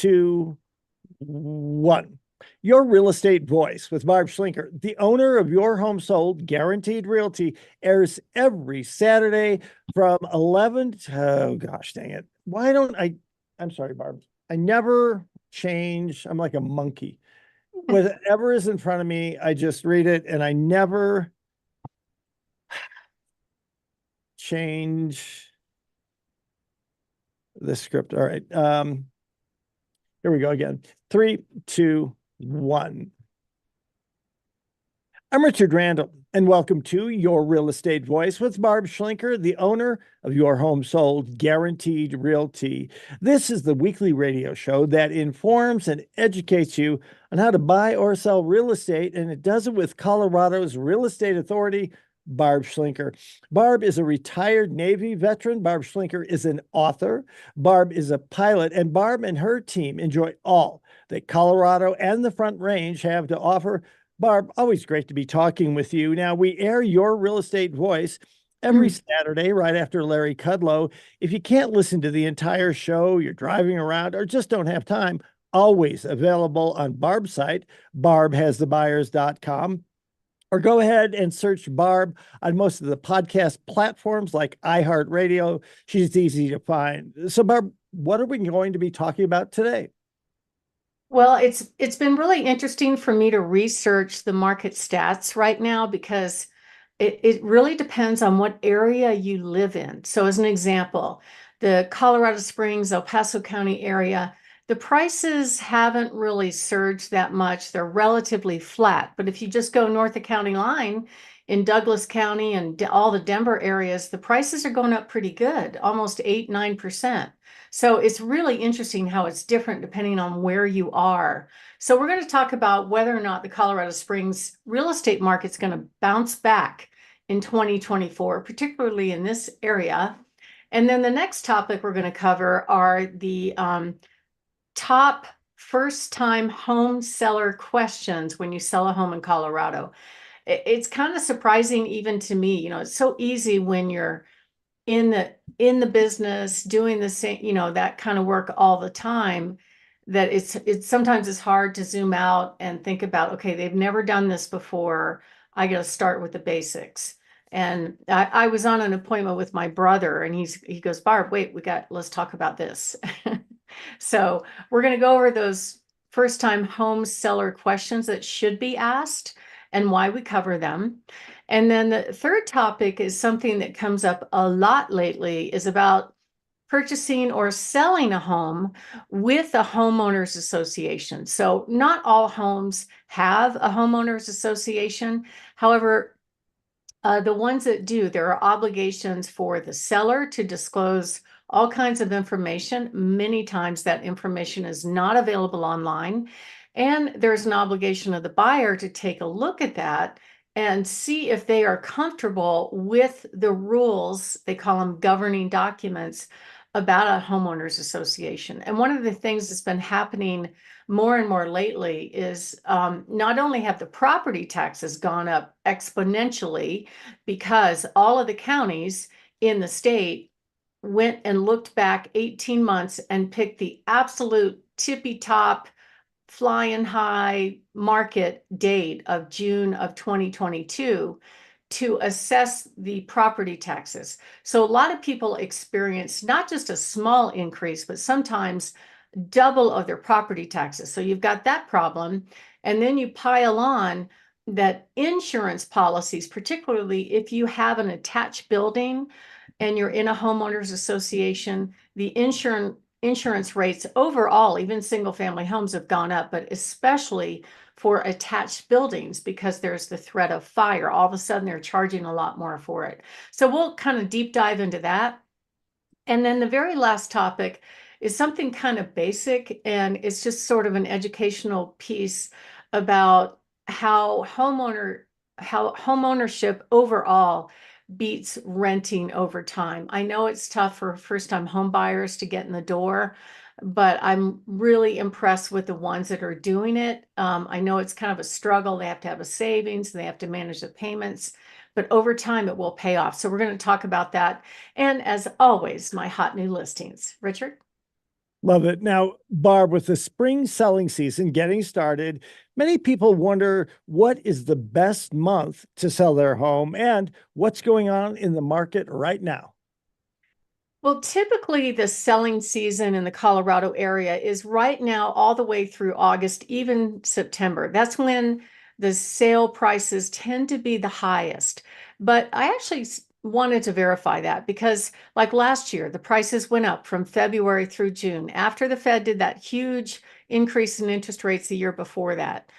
two, one. Your real estate voice with Barb Schlinker, the owner of Your Home Sold Guaranteed Realty, airs every Saturday from 11 to, oh gosh, dang it. Why don't I? I'm sorry, Barb. I never change. I'm like a monkey. Whatever is in front of me, I just read it and I never change the script. All right. Here we go again. 3, 2, 1. I'm Richard Randall, and welcome to Your Real Estate Voice with Barb Schlinker, the owner of Your Home Sold Guaranteed Realty. This is the weekly radio show that informs and educates you on how to buy or sell real estate, and it does it with Colorado's real estate authority, Barb Schlinker. Barb is a retired Navy veteran. Barb Schlinker is an author. Barb is a pilot, and Barb and her team enjoy all that Colorado and the Front Range have to offer. Barb, always great to be talking with you. Now, we air Your Real Estate Voice every Saturday right after Larry Kudlow. If you can't listen to the entire show, you're driving around, or just don't have time, always available on Barb's site, barbhasthebuyers.com. Or go ahead and search Barb on most of the podcast platforms like iHeartRadio. She's easy to find. So, Barb, what are we going to be talking about today? Well, it's been really interesting for me to research the market stats right now because it really depends on what area you live in. So as an example, the Colorado Springs, El Paso County area, the prices haven't really surged that much. They're relatively flat. But if you just go north of county line in Douglas County and all the Denver areas, the prices are going up pretty good, almost 8, 9%. So it's really interesting how it's different depending on where you are. So we're going to talk about whether or not the Colorado Springs real estate market's going to bounce back in 2024, particularly in this area. And then the next topic we're going to cover are the top first-time home seller questions when you sell a home in Colorado. It's kind of surprising even to me. You know, it's so easy when you're in the business doing the same, you know, that kind of work all the time, that it's sometimes it's hard to zoom out and think about, okay, they've never done this before. I got to start with the basics. And I was on an appointment with my brother and he goes, Barb, wait, let's talk about this. So we're going to go over those first time home seller questions that should be asked and why we cover them. And then the third topic is something that comes up a lot lately, is about purchasing or selling a home with a homeowners association. So not all homes have a homeowners association. However, the ones that do, there are obligations for the seller to disclose all kinds of information. Many times that information is not available online. And there's an obligation of the buyer to take a look at that and see if they are comfortable with the rules, they call them governing documents, about a homeowners association. And one of the things that's been happening more and more lately is not only have the property taxes gone up exponentially because all of the counties in the state went and looked back 18 months and picked the absolute tippy top flying high market date of June of 2022 to assess the property taxes. So a lot of people experience not just a small increase, but sometimes double of their property taxes. So you've got that problem. And then you pile on that insurance policies, particularly if you have an attached building and you're in a homeowners association, the insurance rates overall, even single family homes, have gone up, but especially for attached buildings because there's the threat of fire. All of a sudden they're charging a lot more for it. So we'll kind of deep dive into that. And then the very last topic is something kind of basic, and it's just sort of an educational piece about how homeownership overall beats renting over time. I know it's tough for first-time home buyers to get in the door, but I'm really impressed with the ones that are doing it. I know it's kind of a struggle. They have to have a savings, they have to manage the payments, but over time it will pay off. So we're going to talk about that. And as always, my hot new listings. Richard? Love it. Now, Barb, with the spring selling season getting started, many people wonder what is the best month to sell their home and what's going on in the market right now. Well, typically the selling season in the Colorado area is right now all the way through August, even September. That's when the sale prices tend to be the highest. But I actually wanted to verify that because, like last year, the prices went up from February through June after the Fed did that huge increase in interest rates the year before that.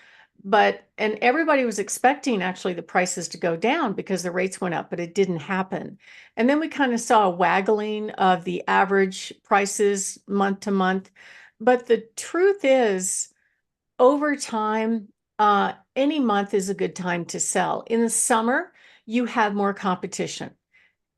And everybody was expecting actually the prices to go down because the rates went up, but it didn't happen. And then we kind of saw a waggling of the average prices month to month. But the truth is, over time, any month is a good time to sell. In the summer, you have more competition.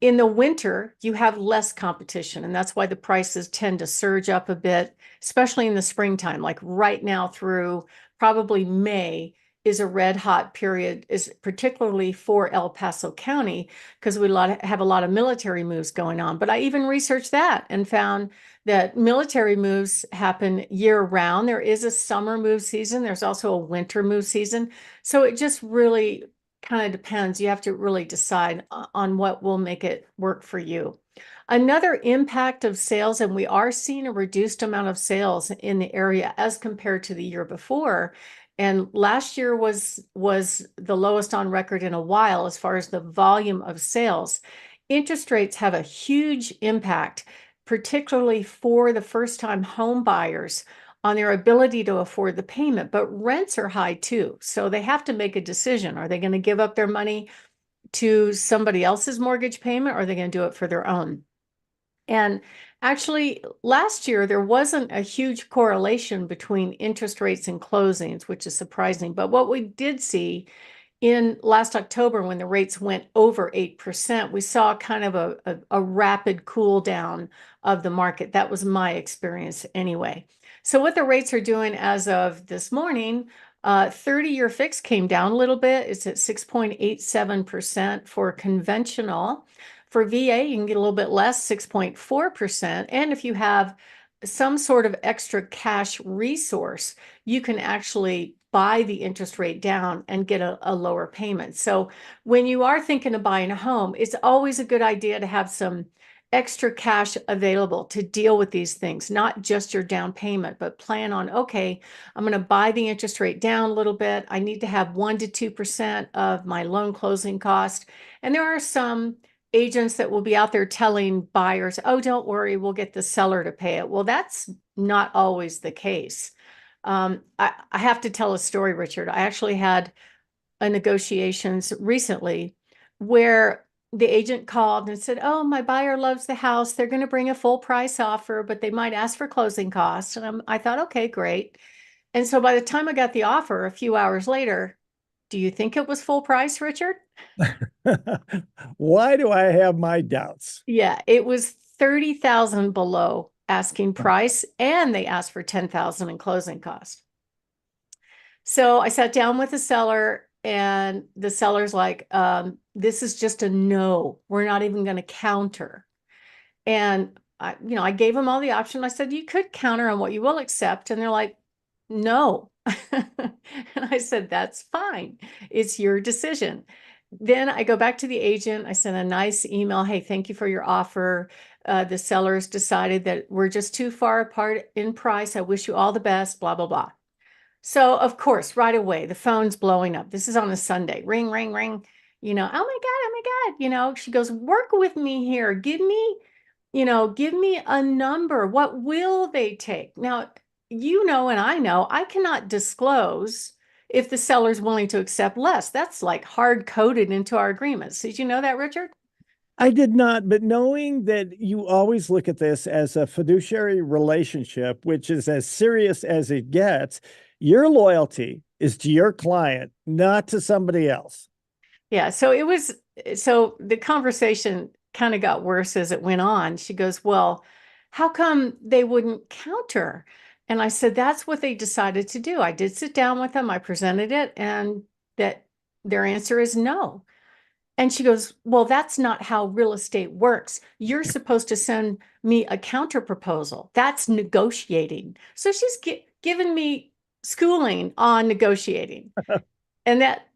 In the winter, you have less competition, and that's why the prices tend to surge up a bit, especially in the springtime. Like right now through probably May is a red hot period, is particularly for El Paso County because we have a lot of military moves going on. But I even researched that and found that military moves happen year round. There is a summer move season. There's also a winter move season. So it just really kind of depends. You have to really decide on what will make it work for you. Another impact of sales, and we are seeing a reduced amount of sales in the area as compared to the year before. And last year was the lowest on record in a while as far as the volume of sales. Interest rates have a huge impact, particularly for the first-time home buyers on their ability to afford the payment, but rents are high too. So they have to make a decision. Are they going to give up their money to somebody else's mortgage payment, or are they going to do it for their own? And actually, last year, there wasn't a huge correlation between interest rates and closings, which is surprising. But what we did see in last October, when the rates went over 8%, we saw kind of a rapid cool down of the market. That was my experience anyway. So what the rates are doing as of this morning, 30-year fix came down a little bit. It's at 6.87% for conventional. For VA, you can get a little bit less, 6.4%. And if you have some sort of extra cash resource, you can actually buy the interest rate down and get a lower payment. So when you are thinking of buying a home, it's always a good idea to have some extra cash available to deal with these things, not just your down payment, but plan on, okay, I'm going to buy the interest rate down a little bit. I need to have 1 to 2% of my loan closing cost. And there are some agents that will be out there telling buyers, oh, don't worry, we'll get the seller to pay it. Well, that's not always the case. I have to tell a story, Richard. I actually had a negotiations recently where the agent called and said, oh, my buyer loves the house. They're going to bring a full price offer, but they might ask for closing costs. And I thought, okay, great. And so by the time I got the offer a few hours later, do you think it was full price, Richard? Why do I have my doubts? Yeah, it was 30,000 below asking price, and they asked for 10,000 in closing cost. So I sat down with the seller, and the seller's like, this is just a no. We're not even going to counter. And I gave them all the option. I said, you could counter on what you will accept. And they're like, no. And I said, that's fine. It's your decision. Then I go back to the agent. I sent a nice email. Hey, thank you for your offer. The sellers decided that we're just too far apart in price. I wish you all the best, blah, blah, blah. So, of course, right away, the phone's blowing up. This is on a Sunday. Ring, ring, ring. Oh my God, oh my God. She goes, work with me here. Give me a number. What will they take? Now, and I know I cannot disclose if the seller's willing to accept less. That's like hard coded into our agreements. Did you know that, Richard? I did not, but knowing that you always look at this as a fiduciary relationship, which is as serious as it gets, your loyalty is to your client, not to somebody else. Yeah. So the conversation kind of got worse as it went on. She goes, well, how come they wouldn't counter? And I said, that's what they decided to do. I did sit down with them. I presented it, and that their answer is no. And she goes, well, that's not how real estate works. You're supposed to send me a counter proposal. That's negotiating. So she's given me schooling on negotiating. And that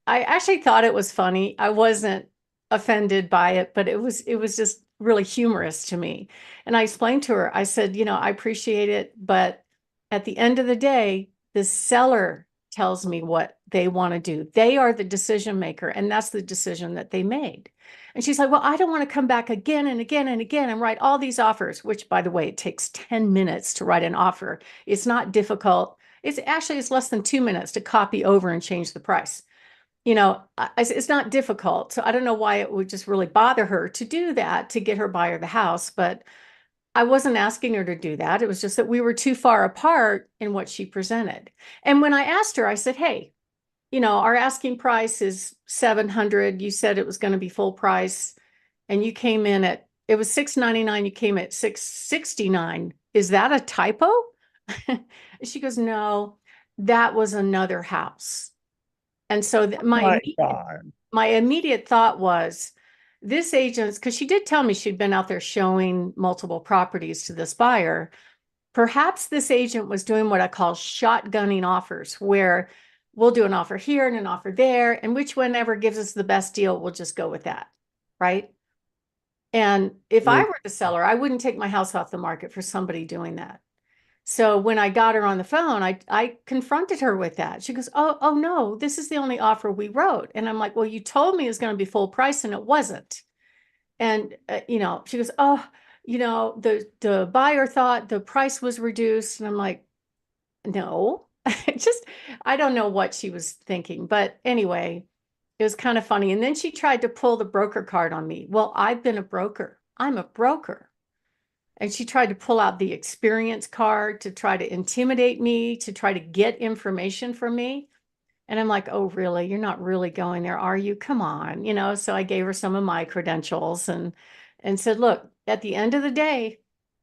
I actually thought it was funny. I wasn't offended by it, but it was just really humorous to me. And I explained to her, I said, I appreciate it, but at the end of the day, the seller tells me what they want to do. They are the decision maker, and that's the decision that they made. And she's like, well, I don't want to come back again and again and again and write all these offers, which, by the way, it takes 10 minutes to write an offer. It's not difficult. It's less than 2 minutes to copy over and change the price. It's not difficult. So I don't know why it would just really bother her to do that to get her buyer the house, but I wasn't asking her to do that. It was just that we were too far apart in what she presented. And when I asked her, I said, hey, our asking price is 700. You said it was going to be full price, and you came in at, it was 699. You came at 669. Is that a typo? She goes, no, that was another house. And so My God. my immediate thought was, this agent's, because she did tell me she'd been out there showing multiple properties to this buyer. Perhaps this agent was doing what I call shotgunning offers, where we'll do an offer here and an offer there, and which one ever gives us the best deal, we'll just go with that, right? And if I were the seller, I wouldn't take my house off the market for somebody doing that. So when I got her on the phone, I confronted her with that. She goes, oh no, this is the only offer we wrote. And I'm like, well, you told me it was going to be full price, and it wasn't. And she goes, oh, the buyer thought the price was reduced. And I'm like, no, just, I don't know what she was thinking. But anyway, it was kind of funny. And then she tried to pull the broker card on me. Well, I've been a broker. I'm a broker. And she tried to pull out the experience card to try to intimidate me, to try to get information from me. And I'm like, oh, really? You're not really going there, are you? Come on. So I gave her some of my credentials and said, look, at the end of the day,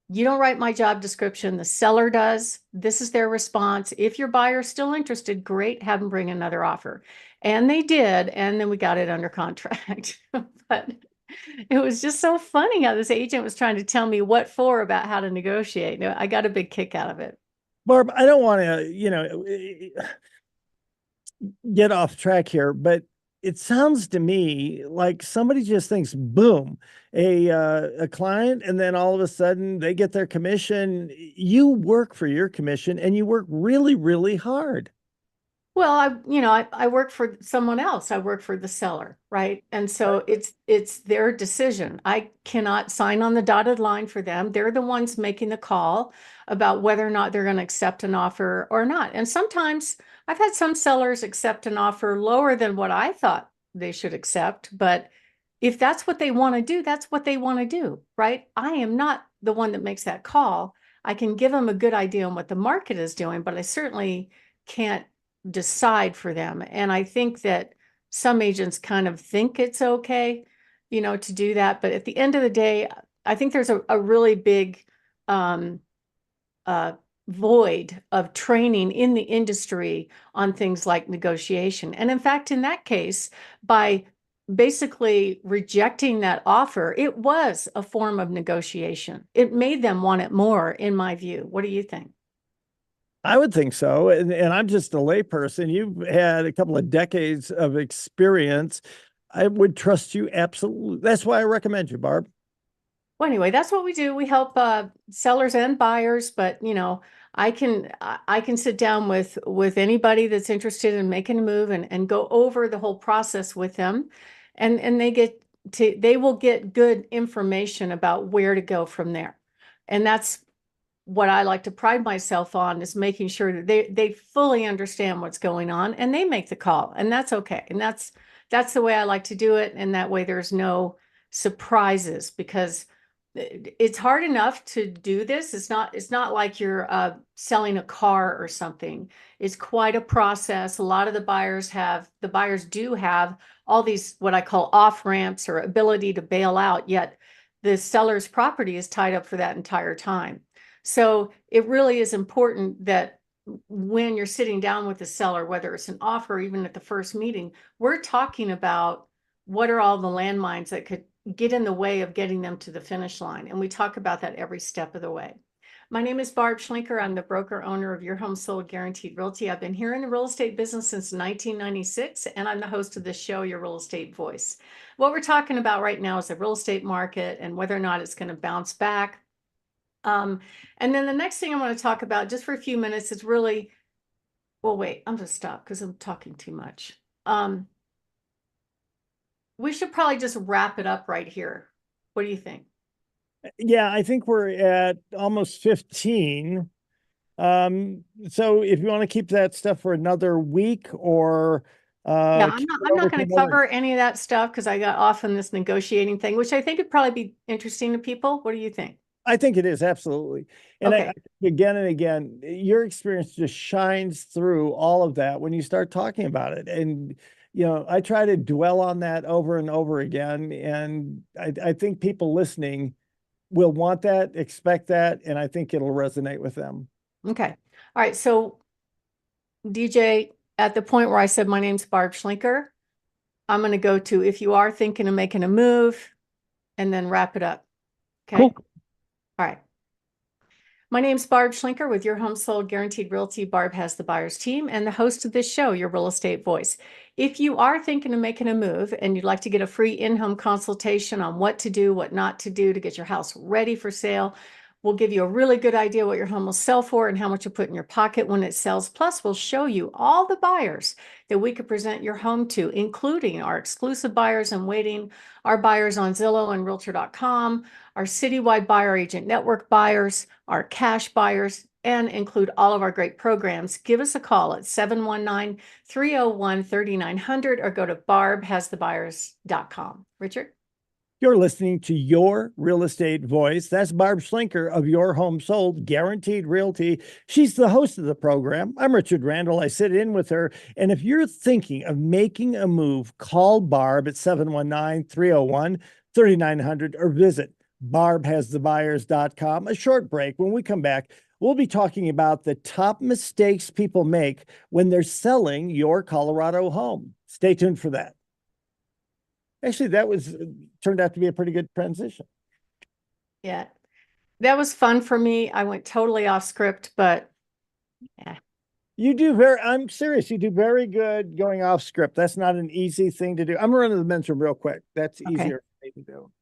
you don't write my job description. The seller does. This is their response. If your buyer's still interested, great, have them bring another offer. And they did. And then we got it under contract. But it was just so funny how this agent was trying to tell me what for about how to negotiate. I got a big kick out of it. Barb, I don't want to, get off track here, but it sounds to me like somebody just thinks, boom, a client, and then all of a sudden they get their commission. You work for your commission, and you work really, really hard. Well, I work for someone else. I work for the seller, right? And so it's their decision. I cannot sign on the dotted line for them. They're the ones making the call about whether or not they're going to accept an offer or not. And sometimes I've had some sellers accept an offer lower than what I thought they should accept. But if that's what they want to do, that's what they want to do, right? I am not the one that makes that call. I can give them a good idea on what the market is doing, but I certainly can't decide for them. And I think that some agents kind of think it's okay, to do that. But at the end of the day, I think there's a really big void of training in the industry on things like negotiation. And in fact, in that case, by basically rejecting that offer, it was a form of negotiation. It made them want it more, in my view. What do you think? I would think so. And I'm just a layperson. You've had a couple of decades of experience. I would trust you absolutely. That's why I recommend you, Barb. Well, anyway, that's what we do. We help sellers and buyers, but I can sit down with anybody that's interested in making a move and go over the whole process with them, and they will get good information about where to go from there. And that's what I like to pride myself on, is making sure that they fully understand what's going on and they make the call, and that's okay. And that's the way I like to do it. And that way there's no surprises, because it's hard enough to do this. It's not like you're selling a car or something. It's quite a process. A lot of the buyers do have all these, what I call off ramps or ability to bail out, yet the seller's property is tied up for that entire time. So it really is important that when you're sitting down with the seller, whether it's an offer or even at the first meeting, we're talking about what are all the landmines that could get in the way of getting them to the finish line? And we talk about that every step of the way. My name is Barb Schlinker. I'm the broker owner of Your Home Sold Guaranteed Realty. I've been here in the real estate business since 1996, and I'm the host of this show, Your Real Estate Voice. What we're talking about right now is the real estate market and whether or not it's going to bounce back. And then the next thing I want to talk about just for a few minutes is really, well, wait, I'm going to stop because I'm talking too much. We should probably just wrap it up right here. What do you think? Yeah, I think we're at almost 15. So if you want to keep that stuff for another week or Yeah, I'm keep not, it I'm over not to going to another. cover any of that stuff because I got off on this negotiating thing, which I think would probably be interesting to people. What do you think? I think it is absolutely. And Okay. again and again, your experience just shines through all of that when you start talking about it. And, I try to dwell on that over and over again. And I think people listening will want that, expect that, and I think it'll resonate with them. Okay. All right. So, DJ, at the point where I said my name's Barb Schlinker, I'm going to go to if you are thinking of making a move and then wrap it up. Okay. Cool. All right. My name's Barb Schlinker with Your Home Sold Guaranteed Realty. Barb has the buyer's team and the host of this show, Your Real Estate Voice. If you are thinking of making a move and you'd like to get a free in-home consultation on what to do, what not to do to get your house ready for sale, we'll give you a really good idea what your home will sell for and how much you'll put in your pocket when it sells. Plus, we'll show you all the buyers that we could present your home to, including our exclusive buyers in waiting, our buyers on Zillow and Realtor.com, our citywide buyer agent network buyers, our cash buyers, and include all of our great programs. Give us a call at 719-301-3900 or go to barbhasthebuyers.com. Richard? You're listening to Your Real Estate Voice. That's Barb Schlinker of Your Home Sold Guaranteed Realty. She's the host of the program. I'm Richard Randall. I sit in with her. And if you're thinking of making a move, call Barb at 719-301-3900 or visit barbhasthebuyers.com. A short break. When we come back, we'll be talking about the top mistakes people make when they're selling your Colorado home. Stay tuned for that. Actually, that turned out to be a pretty good transition. Yeah, that was fun for me. I went totally off script, but yeah. I'm serious. You do very good going off script. That's not an easy thing to do. I'm running the men's room real quick. That's Okay. easier for me to do.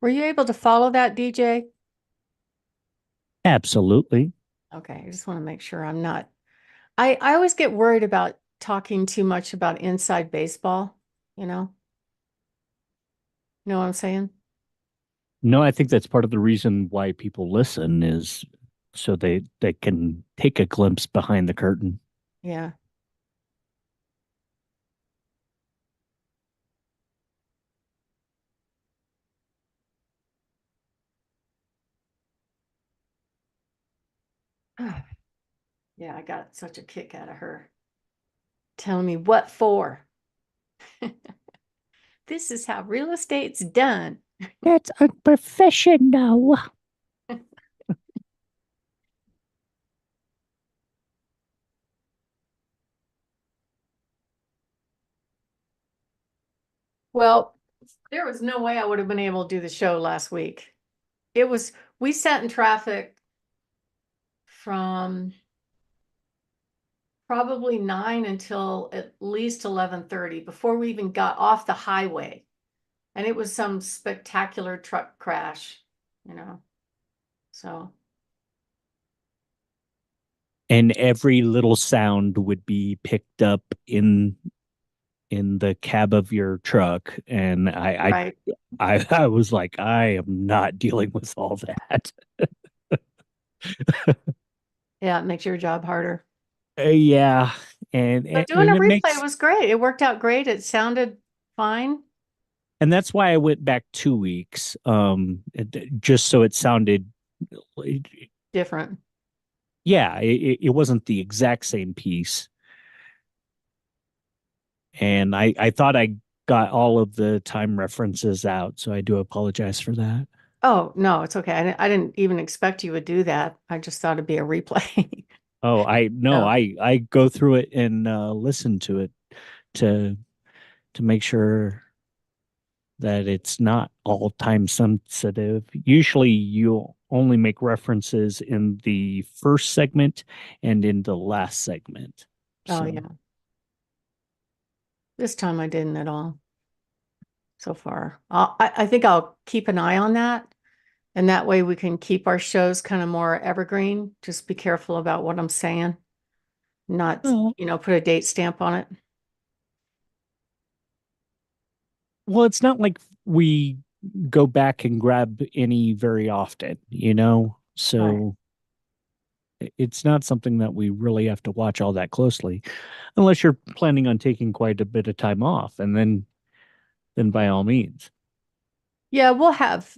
Were you able to follow that, DJ? Absolutely. Okay, I just want to make sure I'm not. I always get worried about talking too much about inside baseball, you know? Know what I'm saying? No, I think that's part of the reason why people listen is so they can take a glimpse behind the curtain. Yeah. Yeah, I got such a kick out of her telling me what for. This is how real estate's done. That's unprofessional. Well, there was no way I would have been able to do the show last week. We sat in traffic from probably 9 until at least 11:30 before we even got off the highway. And it was some spectacular truck crash, you know. So, And every little sound would be picked up in the cab of your truck. And right. I was like, I am not dealing with all that. Yeah, it makes your job harder. Yeah. And, But and doing a it replay makes was great. It worked out great. It sounded fine. and that's why I went back 2 weeks, just so it sounded, Different. yeah, it wasn't the exact same piece. And I thought got all of the time references out, so I do apologize for that. Oh, no, it's okay. I didn't even expect you would do that. I just thought it'd be a replay. Oh, I no, No. I go through it and listen to it to make sure that it's not all time sensitive. Usually you only make references in the first segment and in the last segment. Oh, So, yeah. This time I didn't at all so far. I think I'll keep an eye on that. And that way we can keep our shows kind of more evergreen. Just be careful about what I'm saying, not, oh, put a date stamp on it. well, it's not like we go back and grab any very often, you know? Right. So it's not something that we really have to watch all that closely unless you're planning on taking quite a bit of time off, and then by all means. Yeah, we'll have,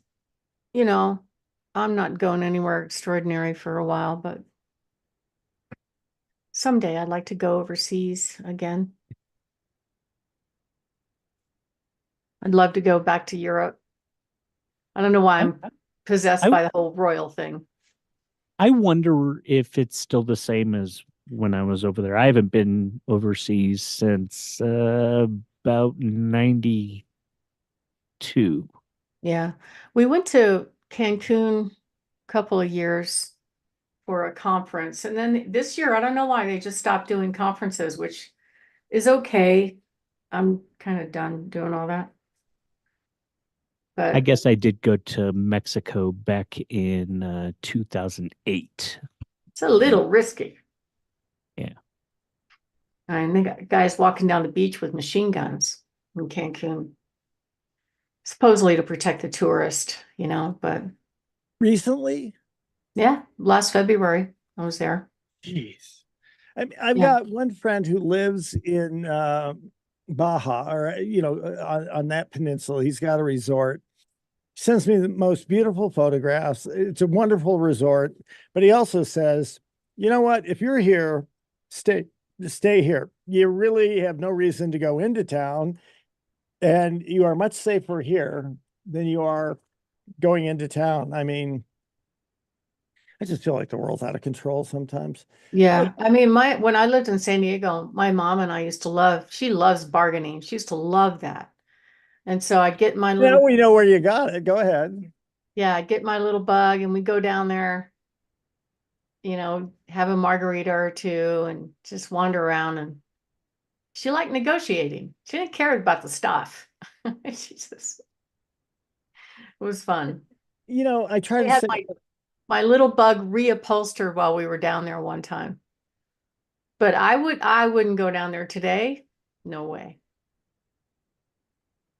you know, I'm not going anywhere extraordinary for a while, but someday I'd like to go overseas again. I'd love to go back to Europe. I don't know why I I'm possessed I by the whole royal thing. I wonder if it's still the same as when I was over there. I haven't been overseas since about 92. Yeah. We went to Cancun a couple of years for a conference. And then this year, I don't know why they just stopped doing conferences, which is okay. I'm kind of done doing all that. I But guess I did go to Mexico back in 2008. it's a little risky. Yeah. I mean, they got guys walking down the beach with machine guns in Cancun, supposedly to protect the tourist, but Recently? yeah, last February I was there. Jeez. I've Yeah. got one friend who lives in Baja, or on that peninsula. He's got a resort. Sends me the most beautiful photographs. It's a wonderful resort, but he also says, "You know what? If you're here, stay stay here. You really have no reason to go into town, and you are much safer here than you are going into town." I mean, I just feel like the world's out of control sometimes. Yeah. I mean, when I lived in San Diego, my mom and I used to she loves bargaining. She used to love that. And so I'd get my Now little, we know where you got it. Go ahead. yeah, I'd get my little bug and we go down there, have a margarita or two and just wander around. And she liked negotiating. She didn't care about the stuff. It was fun. I try We to had sit. my little bug reupholstered while we were down there one time. But I wouldn't go down there today. No way.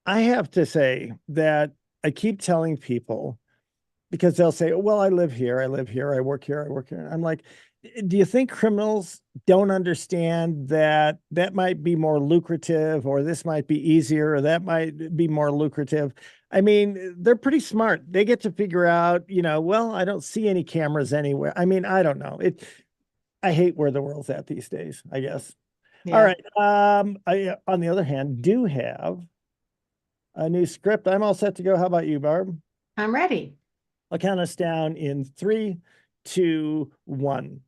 I have to say that I keep telling people, because they'll say, well, I live here, I live here, I work here, I work here. I'm like, do you think criminals don't understand that that might be more lucrative, or this might be easier, or that might be more lucrative? I mean, they're pretty smart. They get to figure out, well, I don't see any cameras anywhere. I mean, I don't know. I hate where the world's at these days, I guess. All Yeah, right. I, on the other hand, do have a new script. I'm all set to go. How about you, Barb? I'm ready. I'll count us down in 3, 2, 1.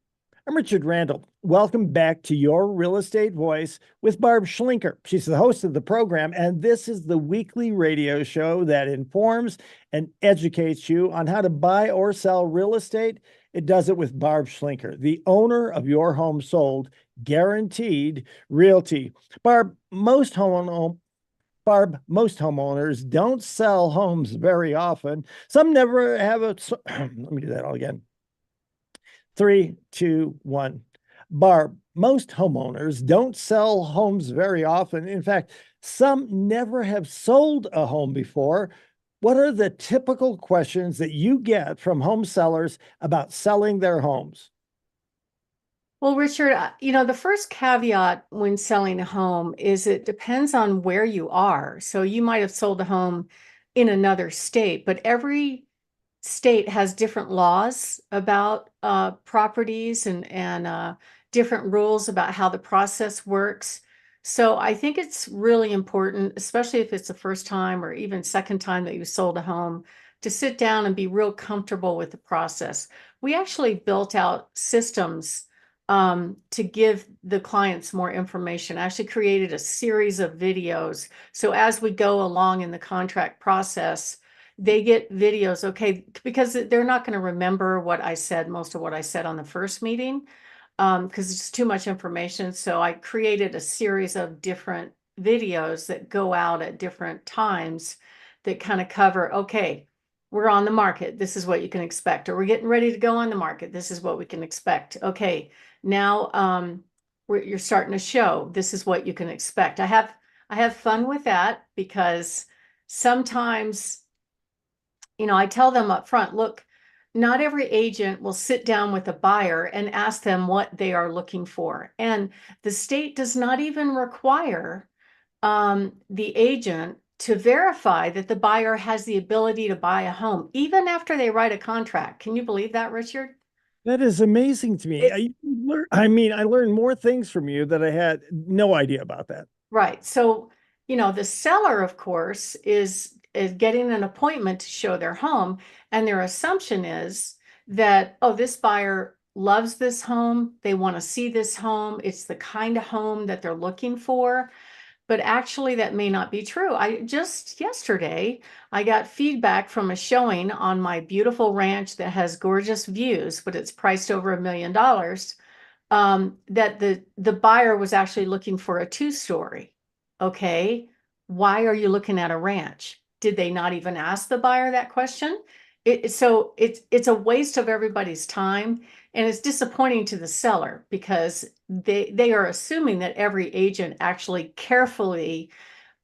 I'm Richard Randall. Welcome back to Your Real Estate Voice with Barb Schlinker. She's the host of the program, and this is the weekly radio show that informs and educates you on how to buy or sell real estate. It does it with Barb Schlinker, the owner of Your Home Sold, Guaranteed Realty. Barb, most homeowners don't sell homes very often. Some never have a. Let me do that all again. 3, 2, 1. Barb, most homeowners don't sell homes very often. In fact, some never have sold a home before. What are the typical questions that you get from home sellers about selling their homes? Well, Richard, the first caveat when selling a home is it depends on where you are. So you might have sold a home in another state, but every state has different laws about properties and different rules about how the process works. So I think it's really important, especially if it's the first time or even second time that you sold a home, to sit down and be real comfortable with the process. We actually built out systems to give the clients more information. I actually created a series of videos. So as we go along in the contract process, they get videos, okay, because they're not going to remember what I said, most of what I said on the first meeting, because it's too much information. So I created a series of different videos that go out at different times that kind of cover, okay, we're on the market. This is what you can expect. Or we're getting ready to go on the market. This is what we can expect. Okay, now you're starting to show. This is what you can expect. I have fun with that because sometimes, I tell them up front, look, not every agent will sit down with a buyer and ask them what they are looking for. And the state does not even require the agent to verify that the buyer has the ability to buy a home, even after they write a contract. Can you believe that, Richard? That is amazing to me. I learned more things from you that I had no idea about that. Right. So, the seller, of course, is getting an appointment to show their home, and their assumption is that, oh, this buyer loves this home. They want to see this home. It's the kind of home that they're looking for. But actually, that may not be true. I just yesterday, I got feedback from a showing on my beautiful ranch that has gorgeous views, but it's priced over $1 million, that the buyer was actually looking for a 2-story. Okay, why are you looking at a ranch? Did they not even ask the buyer that question? So it's a waste of everybody's time, and it's disappointing to the seller because they are assuming that every agent actually carefully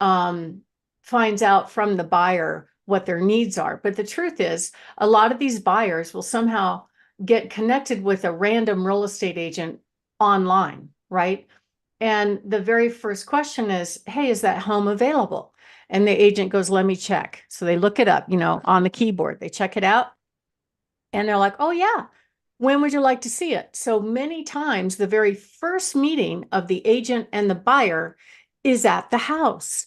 finds out from the buyer what their needs are. But the truth is, a lot of these buyers will somehow get connected with a random real estate agent online, right? And the very first question is, hey, is that home available? And the agent goes, let me check. So they look it up, on the keyboard, they check it out, and they're like, oh, yeah, when would you like to see it? So many times, the very first meeting of the agent and the buyer is at the house.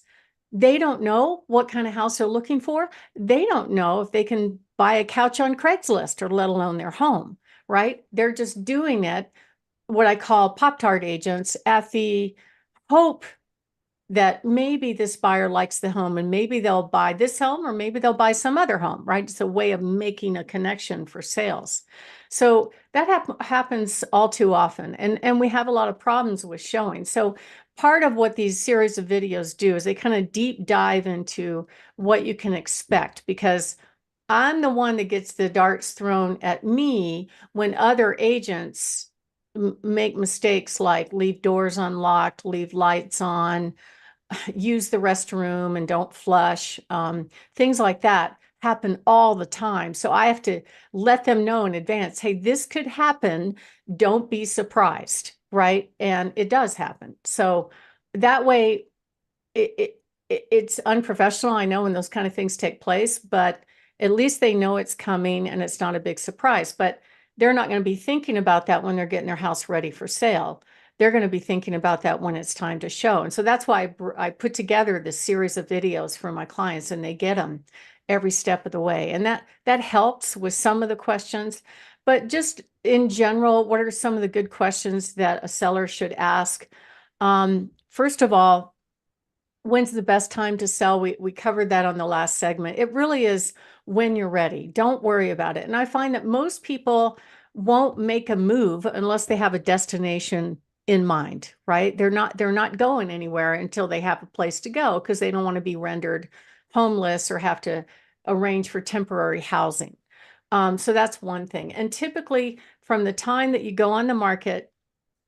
They don't know what kind of house they're looking for. They don't know if they can buy a couch on Craigslist, or let alone their home, right? They're just doing it, what I call Pop-Tart agents, at the hope that maybe this buyer likes the home and maybe they'll buy this home or maybe they'll buy some other home, right? It's a way of making a connection for sales. So that happens all too often. And we have a lot of problems with showing. So part of what these series of videos do is they kind of deep dive into what you can expect, because I'm the one that gets the darts thrown at me when other agents make mistakes like leave doors unlocked, leave lights on, use the restroom and don't flush. Things like that happen all the time. So I have to let them know in advance, hey, this could happen. Don't be surprised, right? And it does happen. So that way, it's unprofessional. I know when those kind of things take place, but at least they know it's coming and it's not a big surprise. But they're not going to be thinking about that when they're getting their house ready for sale. They're going to be thinking about that when it's time to show. And so that's why I put together this series of videos for my clients, and they get them every step of the way. And that helps with some of the questions. But just in general, what are some of the good questions that a seller should ask? First of all, when's the best time to sell? We covered that on the last segment. It really is when you're ready. Don't worry about it. And I find that most people won't make a move unless they have a destination in mind, right? They're not going anywhere until they have a place to go, because they don't want to be rendered homeless or have to arrange for temporary housing. So that's one thing. And typically, from the time that you go on the market,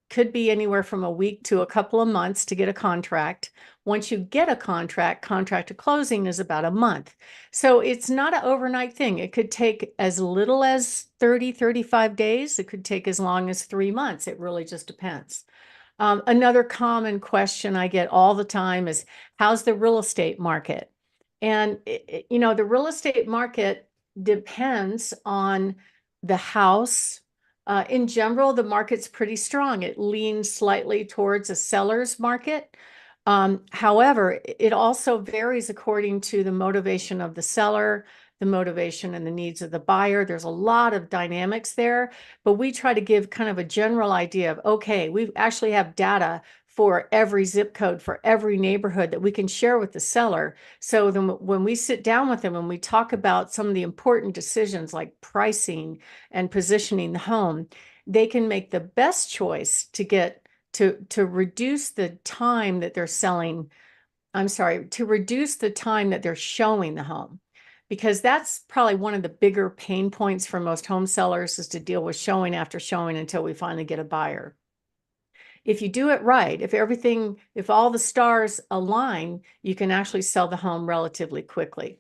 could be anywhere from a week to a couple of months to get a contract. Once you get a contract to closing is about a month. So it's not an overnight thing. It could take as little as 30, 35 days. It could take as long as 3 months. It really just depends. Another common question I get all the time is, how's the real estate market? And, the real estate market depends on the house, In general, the market's pretty strong. It leans slightly towards a seller's market. However, it also varies according to the motivation of the seller, the motivation and the needs of the buyer. There's a lot of dynamics there, but we try to give kind of a general idea of, okay, we actually have data for every zip code, for every neighborhood that we can share with the seller. So then when we sit down with them and we talk about some of the important decisions like pricing and positioning the home, they can make the best choice to get to reduce the time that they're selling. I'm sorry, to reduce the time that they're showing the home, because that's probably one of the bigger pain points for most home sellers, is to deal with showing after showing until we finally get a buyer. If you do it right, if all the stars align, you can actually sell the home relatively quickly.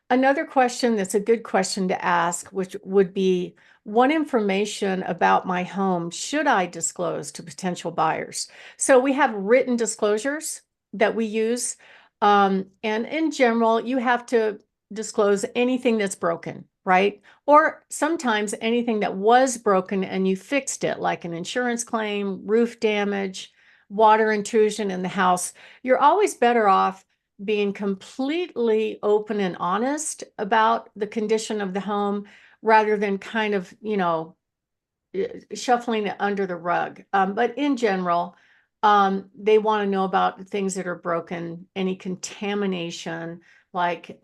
Another question that's a good question to ask, which would be, what information about my home should I disclose to potential buyers? So we have written disclosures that we use. And in general, you have to disclose anything that's broken, right? Or sometimes anything that was broken and you fixed it, like an insurance claim, roof damage, water intrusion in the house. You're always better off being completely open and honest about the condition of the home rather than kind of, shuffling it under the rug. But in general, they want to know about things that are broken, any contamination, like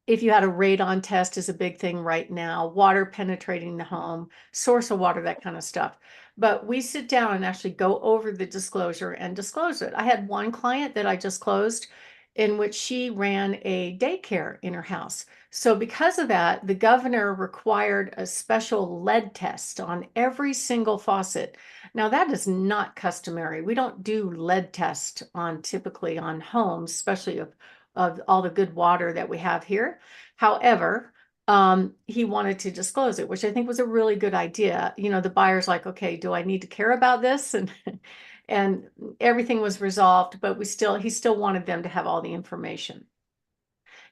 if you had a radon test is a big thing right now, water penetrating the home, source of water, that kind of stuff. But we sit down and actually go over the disclosure and disclose it. I had one client that I just closed in which she ran a daycare in her house. So because of that, the governor required a special lead test on every single faucet. Now that is not customary. We don't do lead tests typically on homes, especially of all the good water that we have here. However, he wanted to disclose it, which I think was a really good idea. The buyer's like, okay, do I need to care about this? And everything was resolved, but he still wanted them to have all the information.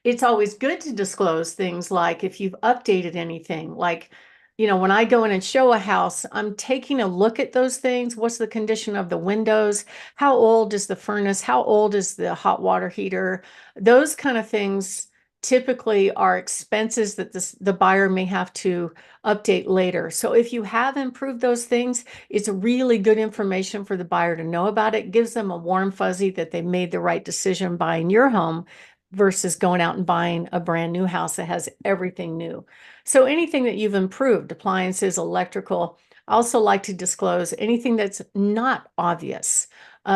It's always good to disclose things like if you've updated anything, like, when I go in and show a house, I'm taking a look at those things. What's the condition of the windows? How old is the furnace? How old is the hot water heater? Those kind of things typically are expenses that the buyer may have to update later. So if you have improved those things, it's really good information for the buyer to know about it. Gives them a warm fuzzy that they made the right decision buying your home versus going out and buying a brand new house that has everything new. So anything that you've improved, appliances, electrical, I also like to disclose anything that's not obvious.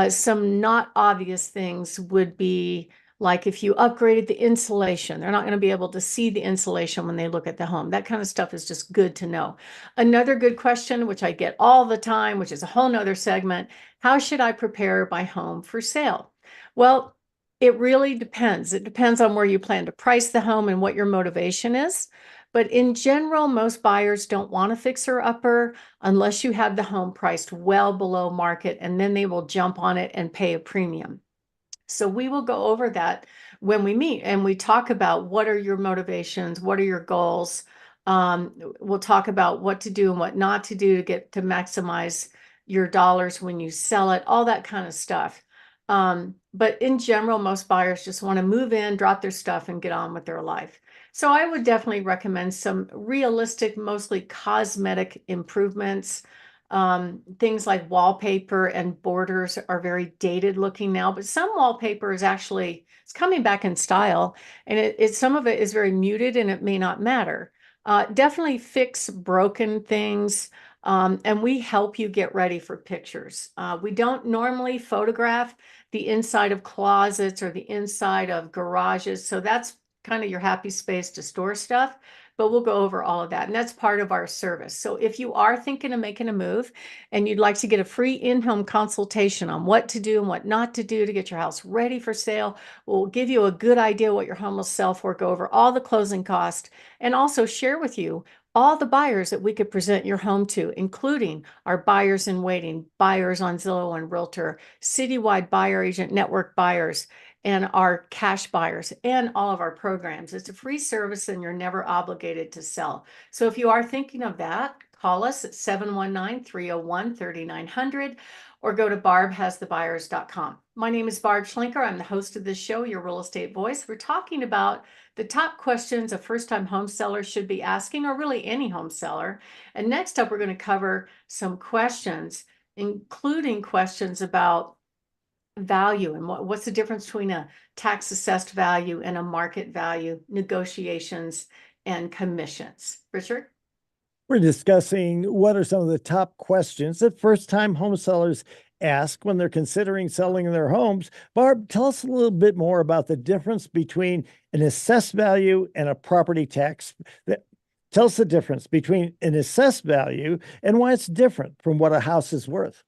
Some not obvious things would be like if you upgraded the insulation, they're not going to be able to see the insulation when they look at the home. That kind of stuff is just good to know. Another good question, which I get all the time, which is a whole nother segment, how should I prepare my home for sale? Well, it really depends. It depends on where you plan to price the home and what your motivation is. But in general, most buyers don't want a fixer-upper unless you have the home priced well below market, and then they will jump on it and pay a premium. So we will go over that when we meet and we talk about what are your motivations, what are your goals. We'll talk about what to do and what not to do to maximize your dollars when you sell it, all that kind of stuff. But in general, most buyers just want to move in, drop their stuff, and get on with their life. So I would definitely recommend some realistic, mostly cosmetic improvements. Things like wallpaper and borders are very dated looking now, but some wallpaper is actually, it's coming back in style, and some of it is very muted and it may not matter. Definitely fix broken things. And we help you get ready for pictures. We don't normally photograph the inside of closets or the inside of garages. So that's kind of your happy space to store stuff, but we'll go over all of that. And that's part of our service. So if you are thinking of making a move and you'd like to get a free in-home consultation on what to do and what not to do to get your house ready for sale, we'll give you a good idea what your home will sell for, go over all the closing costs, and also share with you all the buyers that we could present your home to, including our buyers in waiting, buyers on Zillow and Realtor, citywide buyer agent network buyers, and our cash buyers, and all of our programs. It's a free service and you're never obligated to sell. So if you are thinking of that, Call us at 719-301-3900 or go to barbhasthebuyers.com. My name is Barb Schlinker. I'm the host of this show, Your Real Estate Voice. We're talking about the top questions a first-time home seller should be asking, or really any home seller. And next up, we're going to cover some questions, including questions about value and what's the difference between a tax assessed value and a market value, negotiations, and commissions. Richard? We're discussing what are some of the top questions that first-time home sellers ask when they're considering selling their homes. Barb, tell us a little bit more about the difference between an assessed value and a property tax. Tell us the difference between an assessed value and why it's different from what a house is worth.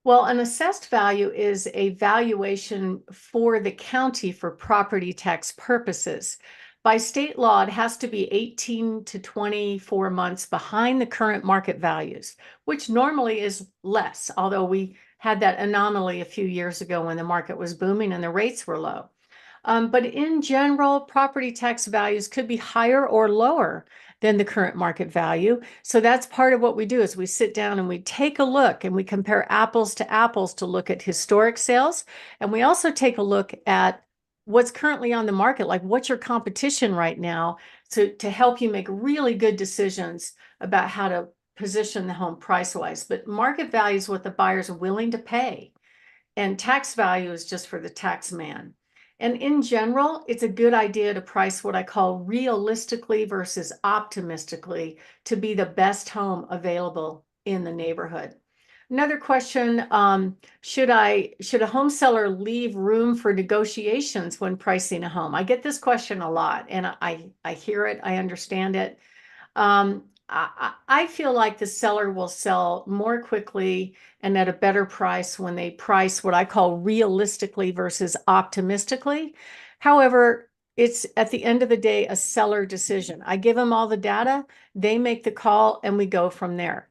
Well, an assessed value is a valuation for the county for property tax purposes. By state law, it has to be 18 to 24 months behind the current market values, which normally is less, although we had that anomaly a few years ago when the market was booming and the rates were low. But in general, property tax values could be higher or lower than the current market value. So that's part of what we do is we sit down and we take a look and we compare apples to look at historic sales. And we also take a look at what's currently on the market, like what's your competition right now, to help you make really good decisions about how to position the home price-wise. But market value is what the buyer's willing to pay. And tax value is just for the tax man. And in general, it's a good idea to price what I call realistically versus optimistically to be the best home available in the neighborhood. Another question, should a home seller leave room for negotiations when pricing a home? I get this question a lot, and I hear it, I understand it. I feel like the seller will sell more quickly and at a better price when they price what I call realistically versus optimistically. However, it's at the end of the day a seller decision. I give them all the data, they make the call, and we go from there.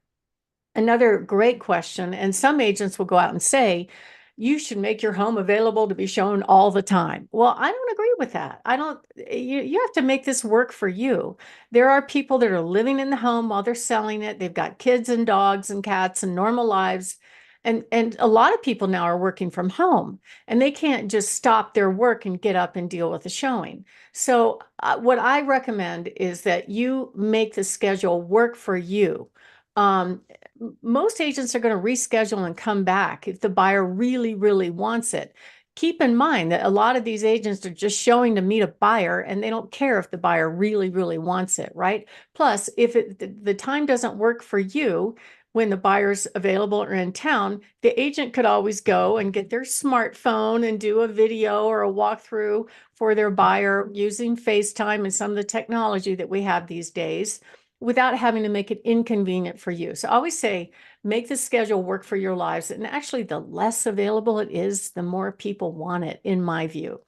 Another great question, and some agents will go out and say, you should make your home available to be shown all the time. Well, I don't agree with that. You have to make this work for you. There are people that are living in the home while they're selling it. They've got kids and dogs and cats and normal lives. And a lot of people now are working from home, and they can't just stop their work and get up and deal with the showing. So what I recommend is that you make the schedule work for you. Most agents are going to reschedule and come back if the buyer really, really wants it. Keep in mind that a lot of these agents are just showing to meet a buyer, and they don't care if the buyer really, really wants it, right? Plus, if the time doesn't work for you when the buyer's available or in town, the agent could always go and get their smartphone and do a video or a walkthrough for their buyer using FaceTime and some of the technology that we have these days, without having to make it inconvenient for you. So I always say, make the schedule work for your lives. And actually, the less available it is, the more people want it, in my view.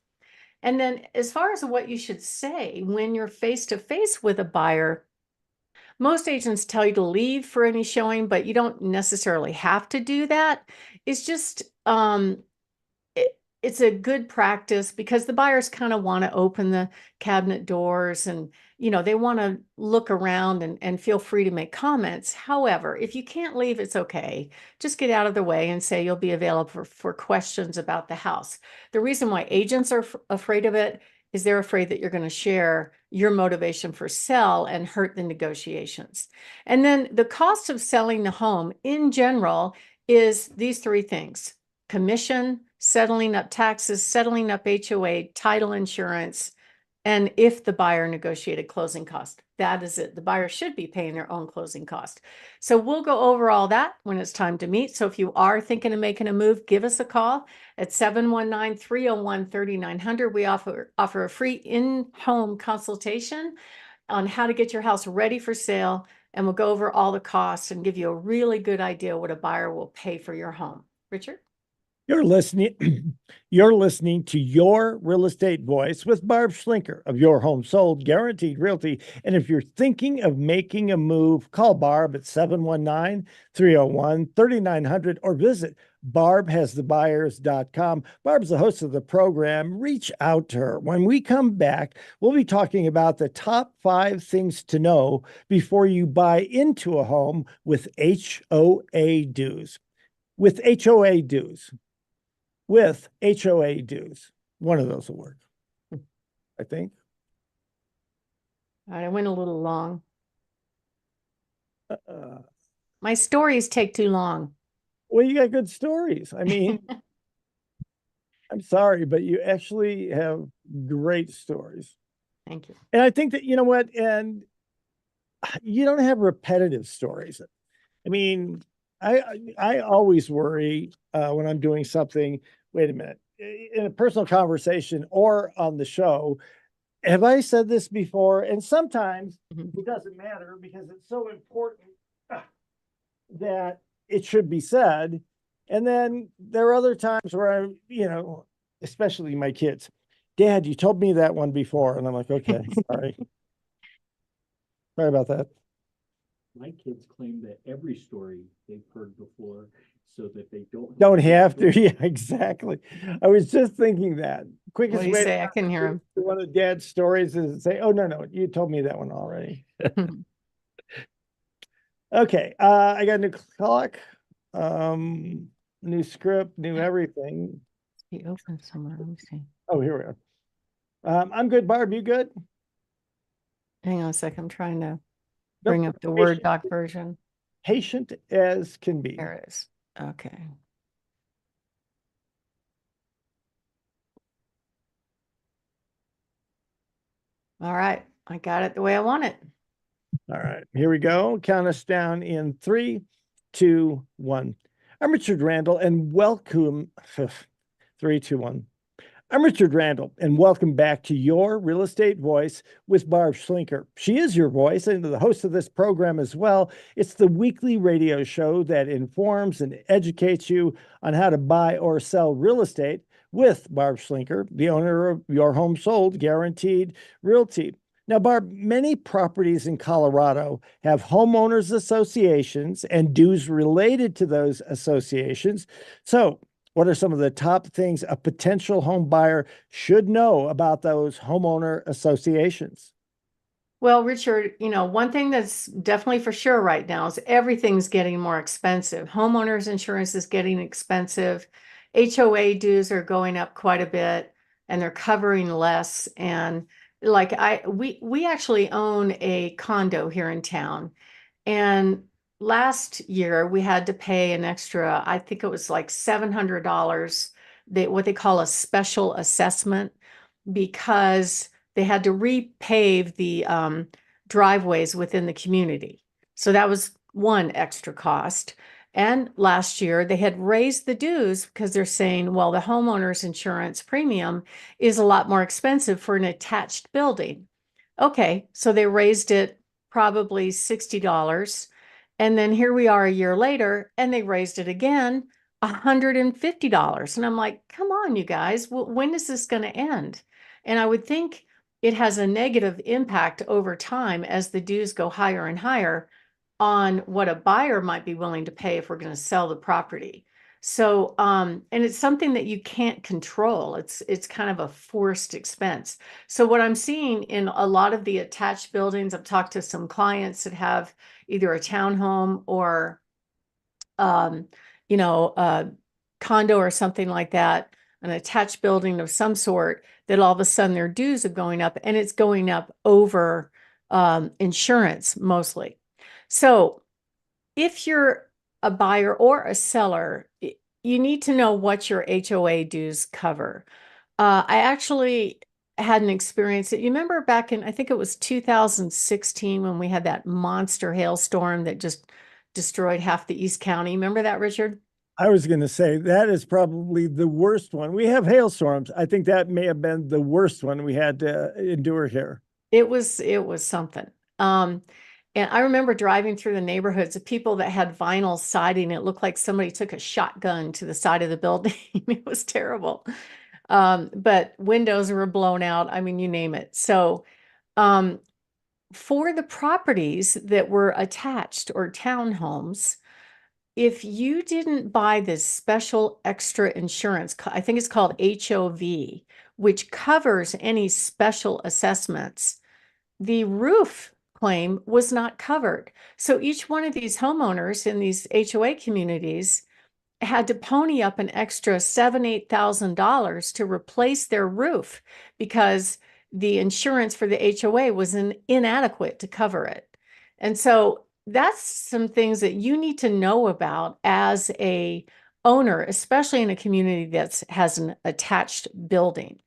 And then as far as what you should say when you're face-to-face with a buyer, most agents tell you to leave for any showing, but you don't necessarily have to do that. It's just, it's a good practice because the buyers kind of want to open the cabinet doors and, they want to look around and feel free to make comments. However, if you can't leave, it's okay. Just get out of the way and say you'll be available for questions about the house. The reason why agents are afraid of it is they're afraid that you're going to share your motivation for sell and hurt the negotiations. And then the cost of selling the home in general is these three things: commission, settling up taxes, settling up HOA, title insurance, and if the buyer negotiated closing cost. That is it. The buyer should be paying their own closing cost. So we'll go over all that when it's time to meet. So if you are thinking of making a move, give us a call at 719-301-3900. We offer a free in-home consultation on how to get your house ready for sale, and we'll go over all the costs and give you a really good idea what a buyer will pay for your home. Richard? You're listening, you're listening to Your Real Estate Voice with Barb Schlinker of Your Home Sold Guaranteed Realty. And if you're thinking of making a move, call Barb at 719-301-3900 or visit Barb has thebuyers.com. Barb's the host of the program. Reach out to her. When we come back, we'll be talking about the top 5 things to know before you buy into a home with HOA dues. With HOA dues. With HOA dues. One of those will work, I think. All right, I went a little long. Uh, My stories take too long. well, you got good stories. I mean, I'm sorry, but you actually have great stories. Thank you. And I think that, you know what, and you don't have repetitive stories. I mean, I always worry when I'm doing something, wait a minute, in a personal conversation or on the show, have I said this before? And sometimes it doesn't matter because it's so important that it should be said. And then there are other times where I'm, especially my kids, Dad, you told me that one before. And I'm like, okay, sorry. Sorry about that. My kids claim that every story they've heard before so that they Don't have to. Yeah, exactly. I was just thinking that. What Quickest do you way say? I can hear him. one of Dad's stories is to say, oh, no, you told me that one already. Okay, I got a new clock, new script, new everything. Be open somewhere. Let me see. Oh, here we are. I'm good, Barb. You good? Hang on a second. I'm trying to Nope. bring up the Word doc version. Patient as can be. There it is. Okay. All right. I got it the way I want it. All right, here we go. Count us down in 3, 2, 1. I'm Richard Randall, and welcome. 3, 2, 1. I'm Richard Randall, and welcome back to Your Real Estate Voice with Barb Schlinker. She is your voice and the host of this program as well. It's the weekly radio show that informs and educates you on how to buy or sell real estate with Barb Schlinker, the owner of Your Home Sold Guaranteed Realty. Now, Barb, many properties in Colorado have homeowners associations and dues related to those associations. So, what are some of the top things a potential home buyer should know about those homeowner associations? Well, Richard, one thing that's definitely for sure right now is everything's getting more expensive. Homeowners insurance is getting expensive. HOA dues are going up quite a bit and they're covering less. And like we actually own a condo here in town. And last year we had to pay an extra, I think it was like $700, what they call a special assessment, because they had to repave the driveways within the community. So that was one extra cost. And last year they had raised the dues because they're saying, well, the homeowner's insurance premium is a lot more expensive for an attached building. Okay, so they raised it probably $60. And then here we are a year later, and they raised it again, $150. And I'm like, come on, you guys, when is this going to end? And I would think it has a negative impact over time as the dues go higher and higher on what a buyer might be willing to pay if we're going to sell the property. So, and it's something that you can't control. It's kind of a forced expense. So what I'm seeing in a lot of the attached buildings, I've talked to some clients that have either a townhome or, a condo or something like that, an attached building of some sort, that all of a sudden their dues are going up, and it's going up over insurance mostly. So if you're a buyer or a seller, you need to know what your HOA dues cover. I actually had an experience that, you remember back in, I think it was 2016, when we had that monster hailstorm that just destroyed half the East County. Remember that, Richard? I was going to say that is probably the worst one. We have hailstorms. I think that may have been the worst one we had to endure here. It was something. And I remember driving through the neighborhoods of people that had vinyl siding. It looked like somebody took a shotgun to the side of the building. It was terrible. But windows were blown out. I mean, you name it. So, for the properties that were attached or townhomes, if you didn't buy this special extra insurance, I think it's called HOV, which covers any special assessments, the roof claim was not covered. So each one of these homeowners in these HOA communities had to pony up an extra $7,000-8,000 to replace their roof because the insurance for the HOA was inadequate to cover it. And so that's some things that you need to know about as a owner, especially in a community that has an attached building.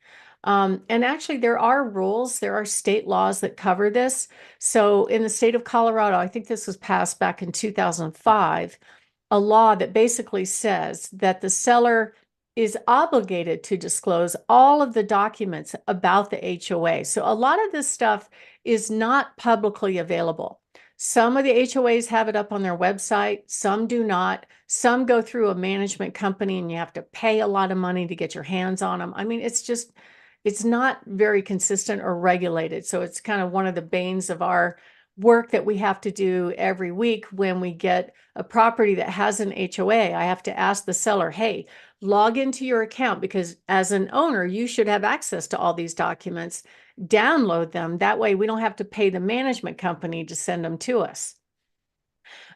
And actually, there are rules, there are state laws that cover this. So in the state of Colorado, I think this was passed back in 2005, a law that basically says that the seller is obligated to disclose all of the documents about the HOA. So a lot of this stuff is not publicly available. Some of the HOAs have it up on their website, some do not. Some go through a management company and you have to pay a lot of money to get your hands on them. I mean, it's not very consistent or regulated. So it's kind of one of the banes of our work that we have to do every week when we get a property that has an HOA. I have to ask the seller, hey, log into your account, because as an owner, you should have access to all these documents, download them. That way we don't have to pay the management company to send them to us.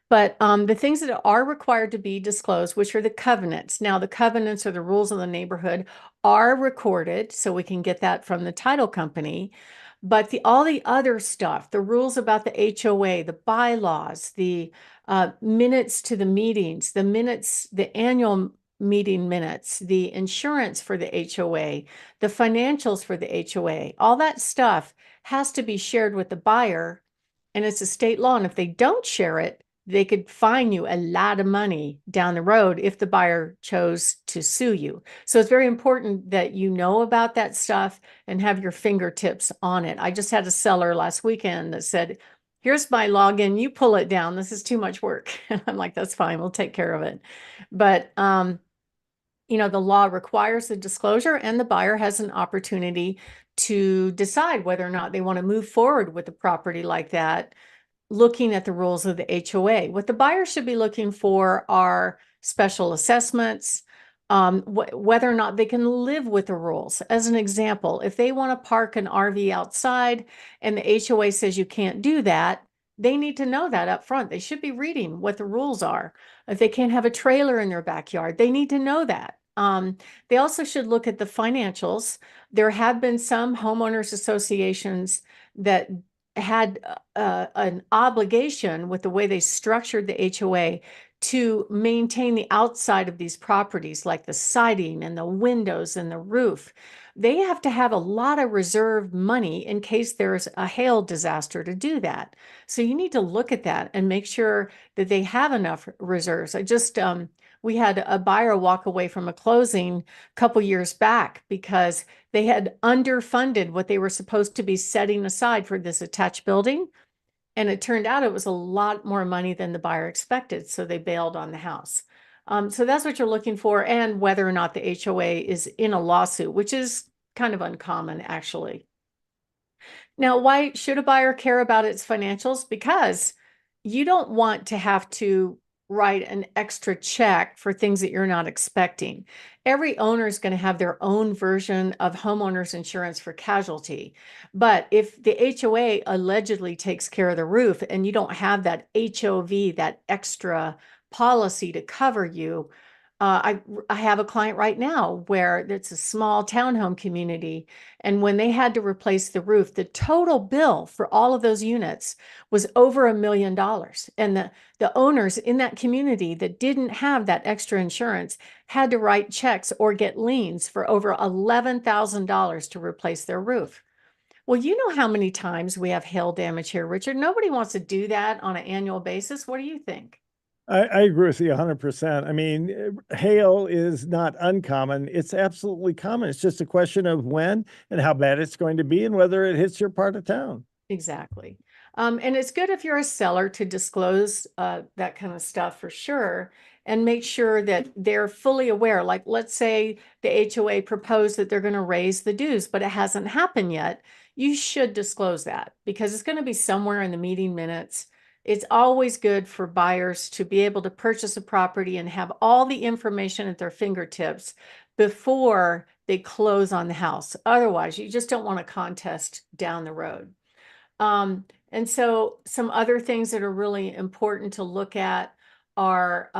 But the things that are required to be disclosed, which are the covenants. Now, the covenants or the rules of the neighborhood are recorded, so we can get that from the title company. But all the other stuff, the rules about the HOA, the bylaws, the minutes to the meetings, the minutes, the annual meeting minutes, the insurance for the HOA, the financials for the HOA, all that stuff has to be shared with the buyer. And it's a state law. And if they don't share it, they could fine you a lot of money down the road if the buyer chose to sue you. So it's very important that you know about that stuff and have your fingertips on it. I just had a seller last weekend that said, here's my login, you pull it down. This is too much work. And I'm like, that's fine, we'll take care of it. But the law requires the disclosure, and the buyer has an opportunity to decide whether or not they want to move forward with a property like that, looking at the rules of the HOA. What the buyer should be looking for are special assessments, whether or not they can live with the rules. As an example, if they want to park an RV outside and the HOA says you can't do that, they need to know that up front. They should be reading what the rules are. If they can't have a trailer in their backyard, they need to know that. They also should look at the financials. There have been some homeowners associations that had an obligation with the way they structured the HOA to maintain the outside of these properties, like the siding and the windows and the roof. They have to have a lot of reserve money in case there's a hail disaster to do that. So you need to look at that and make sure that they have enough reserves. We had a buyer walk away from a closing a couple years back because they had underfunded what they were supposed to be setting aside for this attached building. And it turned out it was a lot more money than the buyer expected. So they bailed on the house. So that's what you're looking for, and whether or not the HOA is in a lawsuit, which is kind of uncommon, actually. Now, why should a buyer care about its financials? Because you don't want to have to write an extra check for things that you're not expecting. Every owner is going to have their own version of homeowners insurance for casualty. But if the HOA allegedly takes care of the roof and you don't have that HOV, that extra policy to cover you, I have a client right now where it's a small townhome community, and when they had to replace the roof, the total bill for all of those units was over $1 million. And the owners in that community that didn't have that extra insurance had to write checks or get liens for over $11,000 to replace their roof. Well, you know how many times we have hail damage here, Richard. Nobody wants to do that on an annual basis. What do you think? I agree with you 100%. I mean, hail is not uncommon. It's absolutely common. It's just a question of when and how bad it's going to be and whether it hits your part of town. Exactly. And it's good if you're a seller to disclose that kind of stuff for sure, and make sure that they're fully aware. Like, let's say the HOA proposed that they're going to raise the dues, but it hasn't happened yet. You should disclose that because it's going to be somewhere in the meeting minutes. it's always good for buyers to be able to purchase a property and have all the information at their fingertips before they close on the house. Otherwise, you just don't want a contest down the road. And so some other things that are really important to look at are,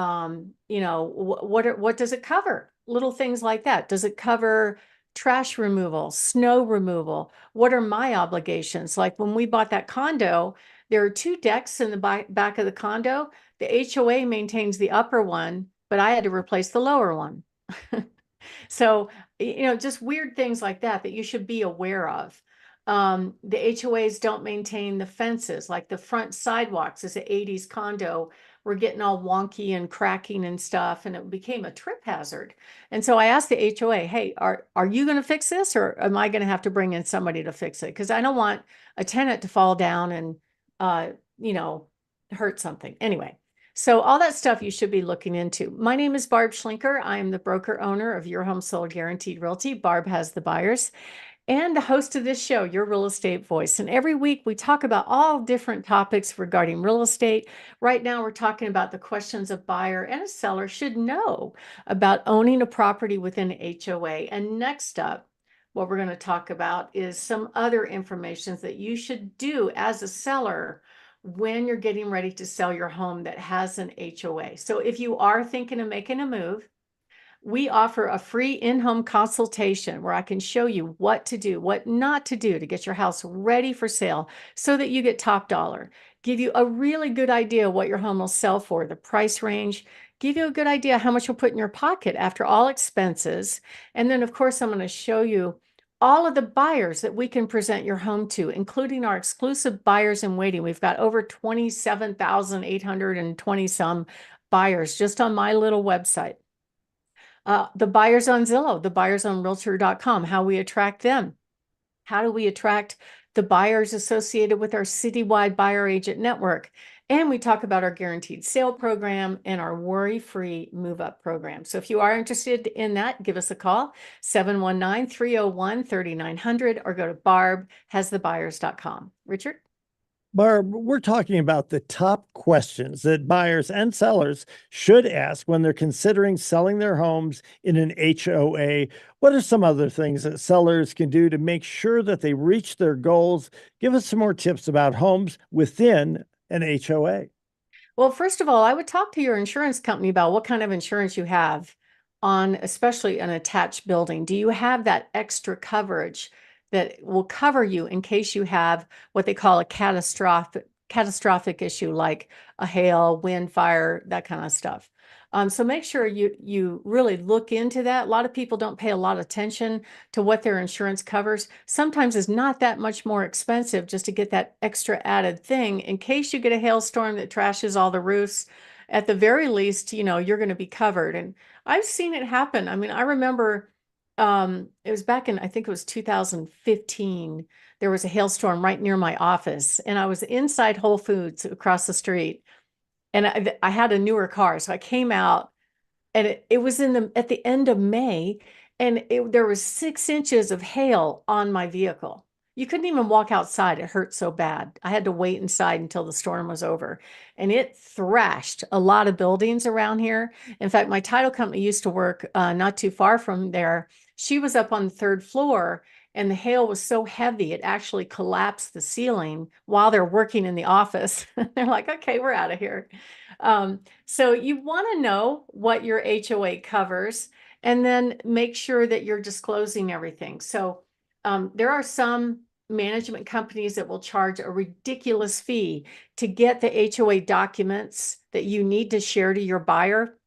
you know, what does it cover? Little things like that. Does it cover trash removal, snow removal? What are my obligations? Like when we bought that condo, there are 2 decks in the back of the condo. The HOA maintains the upper one, but I had to replace the lower one. So, you know, just weird things like that that you should be aware of. The HOAs don't maintain the fences, like the front sidewalks. As an 80s condo, we're getting all wonky and cracking and stuff, and it became a trip hazard. And so I asked the HOA, hey, are you going to fix this, or am I going to have to bring in somebody to fix it? Because I don't want a tenant to fall down and, you know, hurt something. Anyway. So all that stuff you should be looking into. My name is Barb Schlinker. I am the broker owner of Your Home Sold Guaranteed Realty. Barb has the buyers, and the host of this show, Your Real Estate Voice. And every week we talk about all different topics regarding real estate. Right now we're talking about the questions a buyer and a seller should know about owning a property within HOA. And next up, what we're going to talk about is some other information that you should do as a seller when you're getting ready to sell your home that has an HOA. So if you are thinking of making a move, we offer a free in-home consultation where I can show you what to do, what not to do to get your house ready for sale so that you get top dollar. Give you a really good idea what your home will sell for, the price range, give you a good idea how much you'll put in your pocket after all expenses. And then, of course, I'm going to show you all of the buyers that we can present your home to, including our exclusive buyers in waiting. We've got over 27,820 some buyers just on my little website. The buyers on Zillow, the buyers on Realtor.com, how we attract them. How do we attract the buyers associated with our citywide buyer agent network? And we talk about our guaranteed sale program and our worry-free move-up program. So if you are interested in that, give us a call, 719-301-3900, or go to barbhasthebuyers.com. Richard? Barb, we're talking about the top questions that buyers and sellers should ask when they're considering selling their homes in an HOA. What are some other things that sellers can do to make sure that they reach their goals? Give us some more tips about homes within an HOA. Well, first of all, I would talk to your insurance company about what kind of insurance you have on, especially an attached building. Do you have that extra coverage that will cover you in case you have what they call a catastrophic issue like a hail, wind, fire, that kind of stuff? So make sure you really look into that. A lot of people don't pay a lot of attention to what their insurance covers. Sometimes it's not that much more expensive just to get that extra added thing in case you get a hailstorm that trashes all the roofs. At the very least, you know, you're going to be covered. And I've seen it happen. I mean, I remember it was back in, I think it was 2015. There was a hailstorm right near my office, and I was inside Whole Foods across the street. And I had a newer car, so I came out, and it was at the end of May, and there was 6 inches of hail on my vehicle. You couldn't even walk outside. It hurt so bad. I had to wait inside until the storm was over, and it thrashed a lot of buildings around here. In fact, my title company used to work not too far from there. She was up on the 3rd floor, and the hail was so heavy, it actually collapsed the ceiling while they're working in the office. They're like, okay, we're out of here. So you want to know what your HOA covers, and then make sure that you're disclosing everything. So there are some management companies that will charge a ridiculous fee to get the HOA documents that you need to share to your buyer.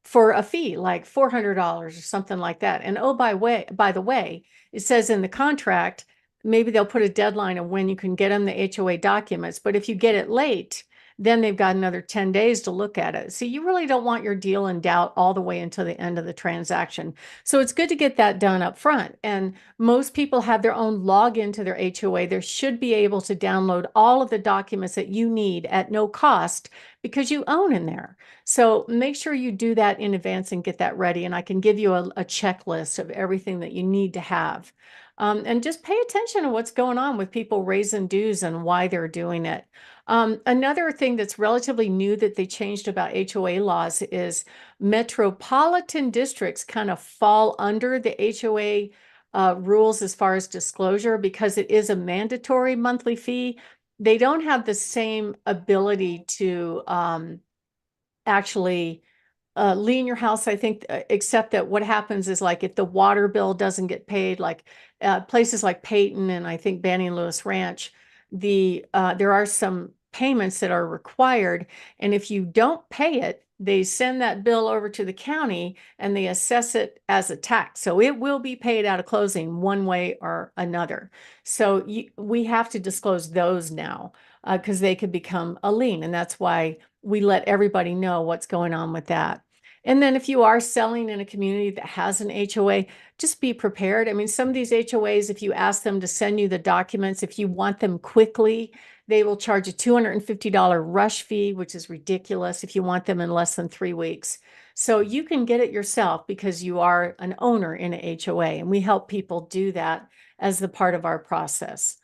For a fee like $400 or something like that. And oh, by the way, it says in the contract, maybe they'll put a deadline of when you can get them the HOA documents. But if you get it late, then they've got another 10 days to look at it. So you really don't want your deal in doubt all the way until the end of the transaction. So it's good to get that done up front. And most people have their own login to their HOA. They should be able to download all of the documents that you need at no cost because you own in there. So make sure you do that in advance and get that ready. And I can give you a checklist of everything that you need to have. And just pay attention to what's going on with people raising dues and why they're doing it. Another thing that's relatively new that they changed about HOA laws is metropolitan districts kind of fall under the HOA rules as far as disclosure because it is a mandatory monthly fee. They don't have the same ability to actually lien your house, I think, except that what happens is like if the water bill doesn't get paid, like places like Peyton and I think Banning Lewis Ranch, there are some payments that are required. And if you don't pay it, they send that bill over to the county and they assess it as a tax. So it will be paid out of closing one way or another. So we have to disclose those now because they could become a lien. And that's why we let everybody know what's going on with that. And then if you are selling in a community that has an HOA, just be prepared. I mean, some of these HOAs, if you ask them to send you the documents, if you want them quickly, they will charge a $250 rush fee, which is ridiculous if you want them in less than 3 weeks. So you can get it yourself because you are an owner in a HOA, and we help people do that as the part of our process.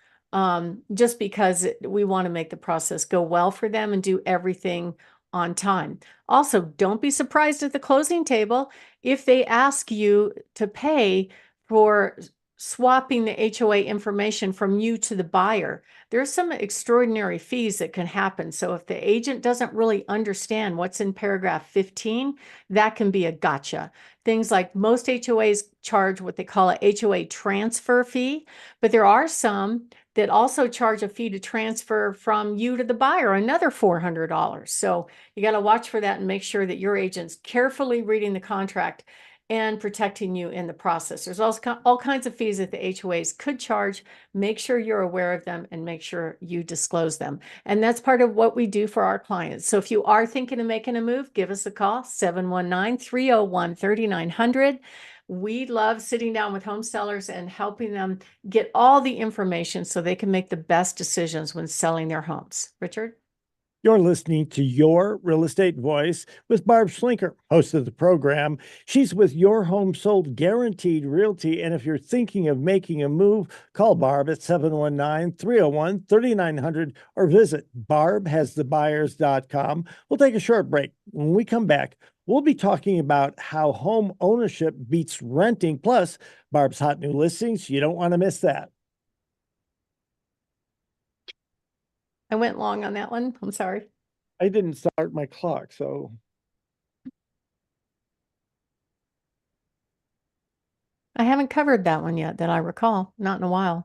Just because we want to make the process go well for them and do everything on time. Also, don't be surprised at the closing table if they ask you to pay for swapping the HOA information from you to the buyer. There's some extraordinary fees that can happen. So if the agent doesn't really understand what's in paragraph 15, that can be a gotcha. Things like most HOAs charge what they call a HOA transfer fee, but there are some that also charge a fee to transfer from you to the buyer, another $400. So you got to watch for that and make sure that your agent's carefully reading the contract and protecting you in the process. There's also all kinds of fees that the HOAs could charge. Make sure you're aware of them and make sure you disclose them. And that's part of what we do for our clients. So if you are thinking of making a move, give us a call, 719-301-3900. We love sitting down with home sellers and helping them get all the information so they can make the best decisions when selling their homes. Richard? You're listening to Your Real Estate Voice with Barb Schlinker, host of the program. She's with Your Home Sold Guaranteed Realty. And if you're thinking of making a move, call Barb at 719-301-3900 or visit barbhasthebuyers.com. We'll take a short break. When we come back, we'll be talking about how home ownership beats renting, plus Barb's hot new listings. You don't want to miss that. I went long on that one. I'm sorry. I didn't start my clock, so. I haven't covered that one yet that I recall, not in a while.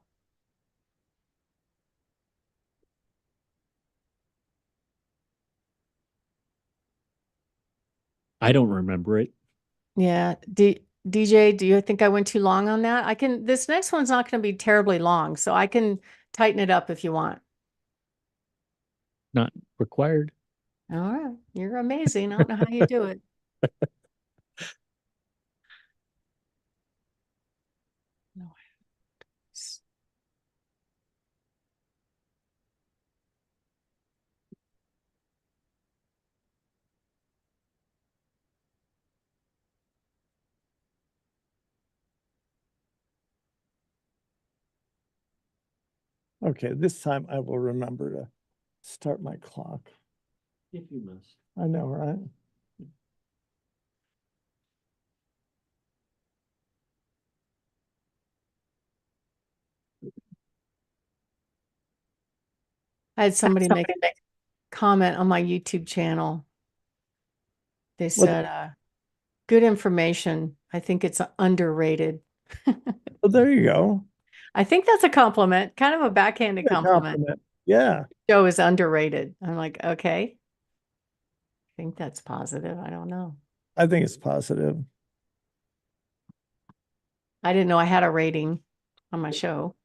I don't remember it. Yeah. DJ, do you think I went too long on that? This next one's not going to be terribly long, so I can tighten it up if you want. Not required. All right. You're amazing. I don't know how you do it. No. Okay, this time I will remember to start my clock. If you must. I know, right? I had somebody make a comment on my YouTube channel. They said, good information. I think it's underrated. Well, there you go. I think that's a compliment, kind of a backhanded compliment. Yeah. Show is underrated. I'm like, okay. I think that's positive. I don't know. I think it's positive. I didn't know I had a rating on my show.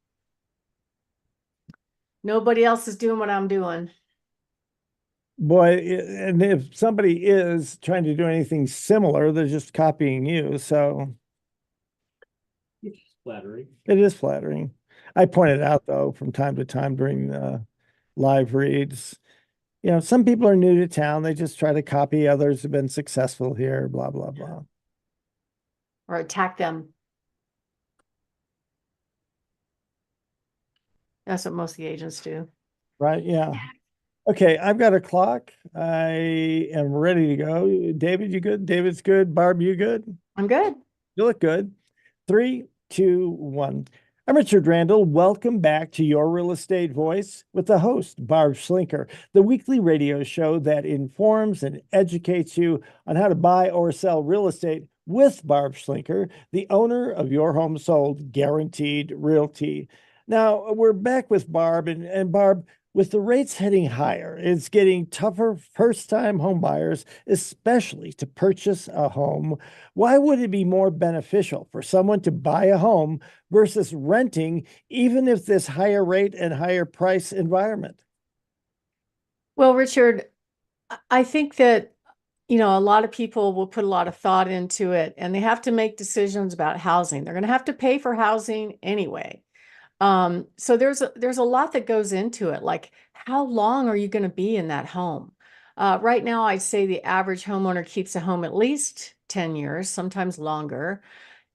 Nobody else is doing what I'm doing. Boy, and if somebody is trying to do anything similar, they're just copying you. So It's flattering. it is flattering. I pointed out, though, from time to time during live reads, some people are new to town. They just try to copy others who've been successful here, blah, blah, blah. Or attack them. That's what most of the agents do. right? Yeah. Okay, I've got a clock. I am ready to go. David, you good? David's good. Barb, you good? I'm good. You look good. Three, two, one. I'm Richard Randall. Welcome back to Your Real Estate Voice with the host, Barb Schlinker, the weekly radio show that informs and educates you on how to buy or sell real estate with Barb Schlinker, the owner of Your Home Sold Guaranteed Realty. Now, we're back with Barb, and Barb, with the rates heading higher, it's getting tougher first-time home buyers, especially to purchase a home. Why would it be more beneficial for someone to buy a home versus renting, even if this higher rate and higher price environment? Well, Richard, I think that, a lot of people will put a lot of thought into it and they have to make decisions about housing. They're going to have to pay for housing anyway. So there's a lot that goes into it. Like, how long are you going to be in that home? Right now, I'd say the average homeowner keeps a home at least 10 years, sometimes longer.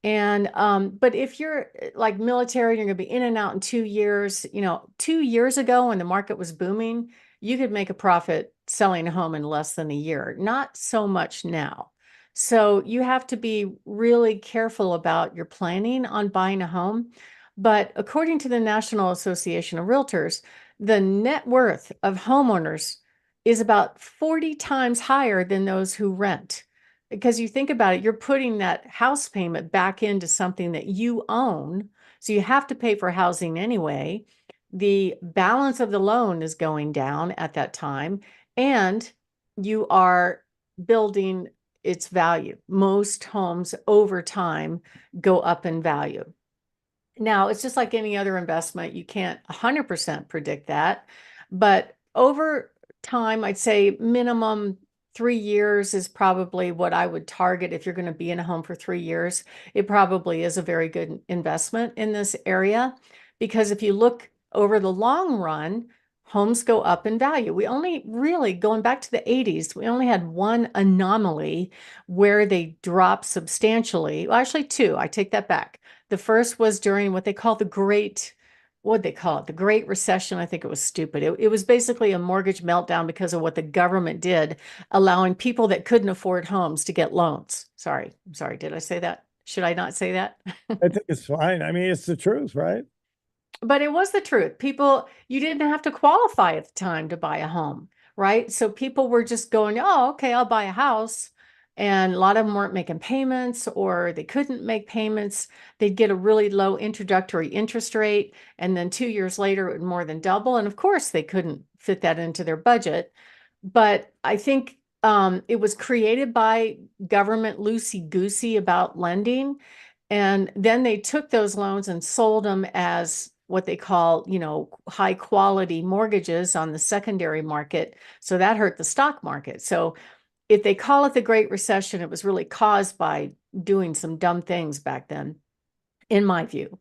And but if you're like military, you're going to be in and out in 2 years. 2 years ago when the market was booming, you could make a profit selling a home in less than a year. Not so much now. So you have to be really careful about your planning on buying a home. But according to the National Association of Realtors, the net worth of homeowners is about 40 times higher than those who rent. Because you think about it, you're putting that house payment back into something that you own. So you have to pay for housing anyway. The balance of the loan is going down at that time, and you are building its value. Most homes over time go up in value. Now, it's just like any other investment. You can't 100% predict that, but over time, I'd say minimum 3 years is probably what I would target if you're going to be in a home for 3 years. It probably is a very good investment in this area because if you look over the long run, homes go up in value. We only really, going back to the 80s, we only had one anomaly where they dropped substantially. Well, actually, two. I take that back. The first was during what they call what they call it? The Great Recession. I think it was stupid. It was basically a mortgage meltdown because of what the government did, allowing people that couldn't afford homes to get loans. Sorry. I'm sorry. Did I say that? Should I not say that? I think it's fine. I mean, it's the truth, right? But it was the truth. People, you didn't have to qualify at the time to buy a home, right? So people were just going, oh, okay, I'll buy a house. And a lot of them weren't making payments or they couldn't make payments. They'd get a really low introductory interest rate. And then 2 years later, it would more than double. And of course, they couldn't fit that into their budget. But I think it was created by government loosey-goosey about lending. And then they took those loans and sold them as what they call, high quality mortgages on the secondary market. So that hurt the stock market. So if they call it the Great Recession, it was really caused by doing some dumb things back then, in my view.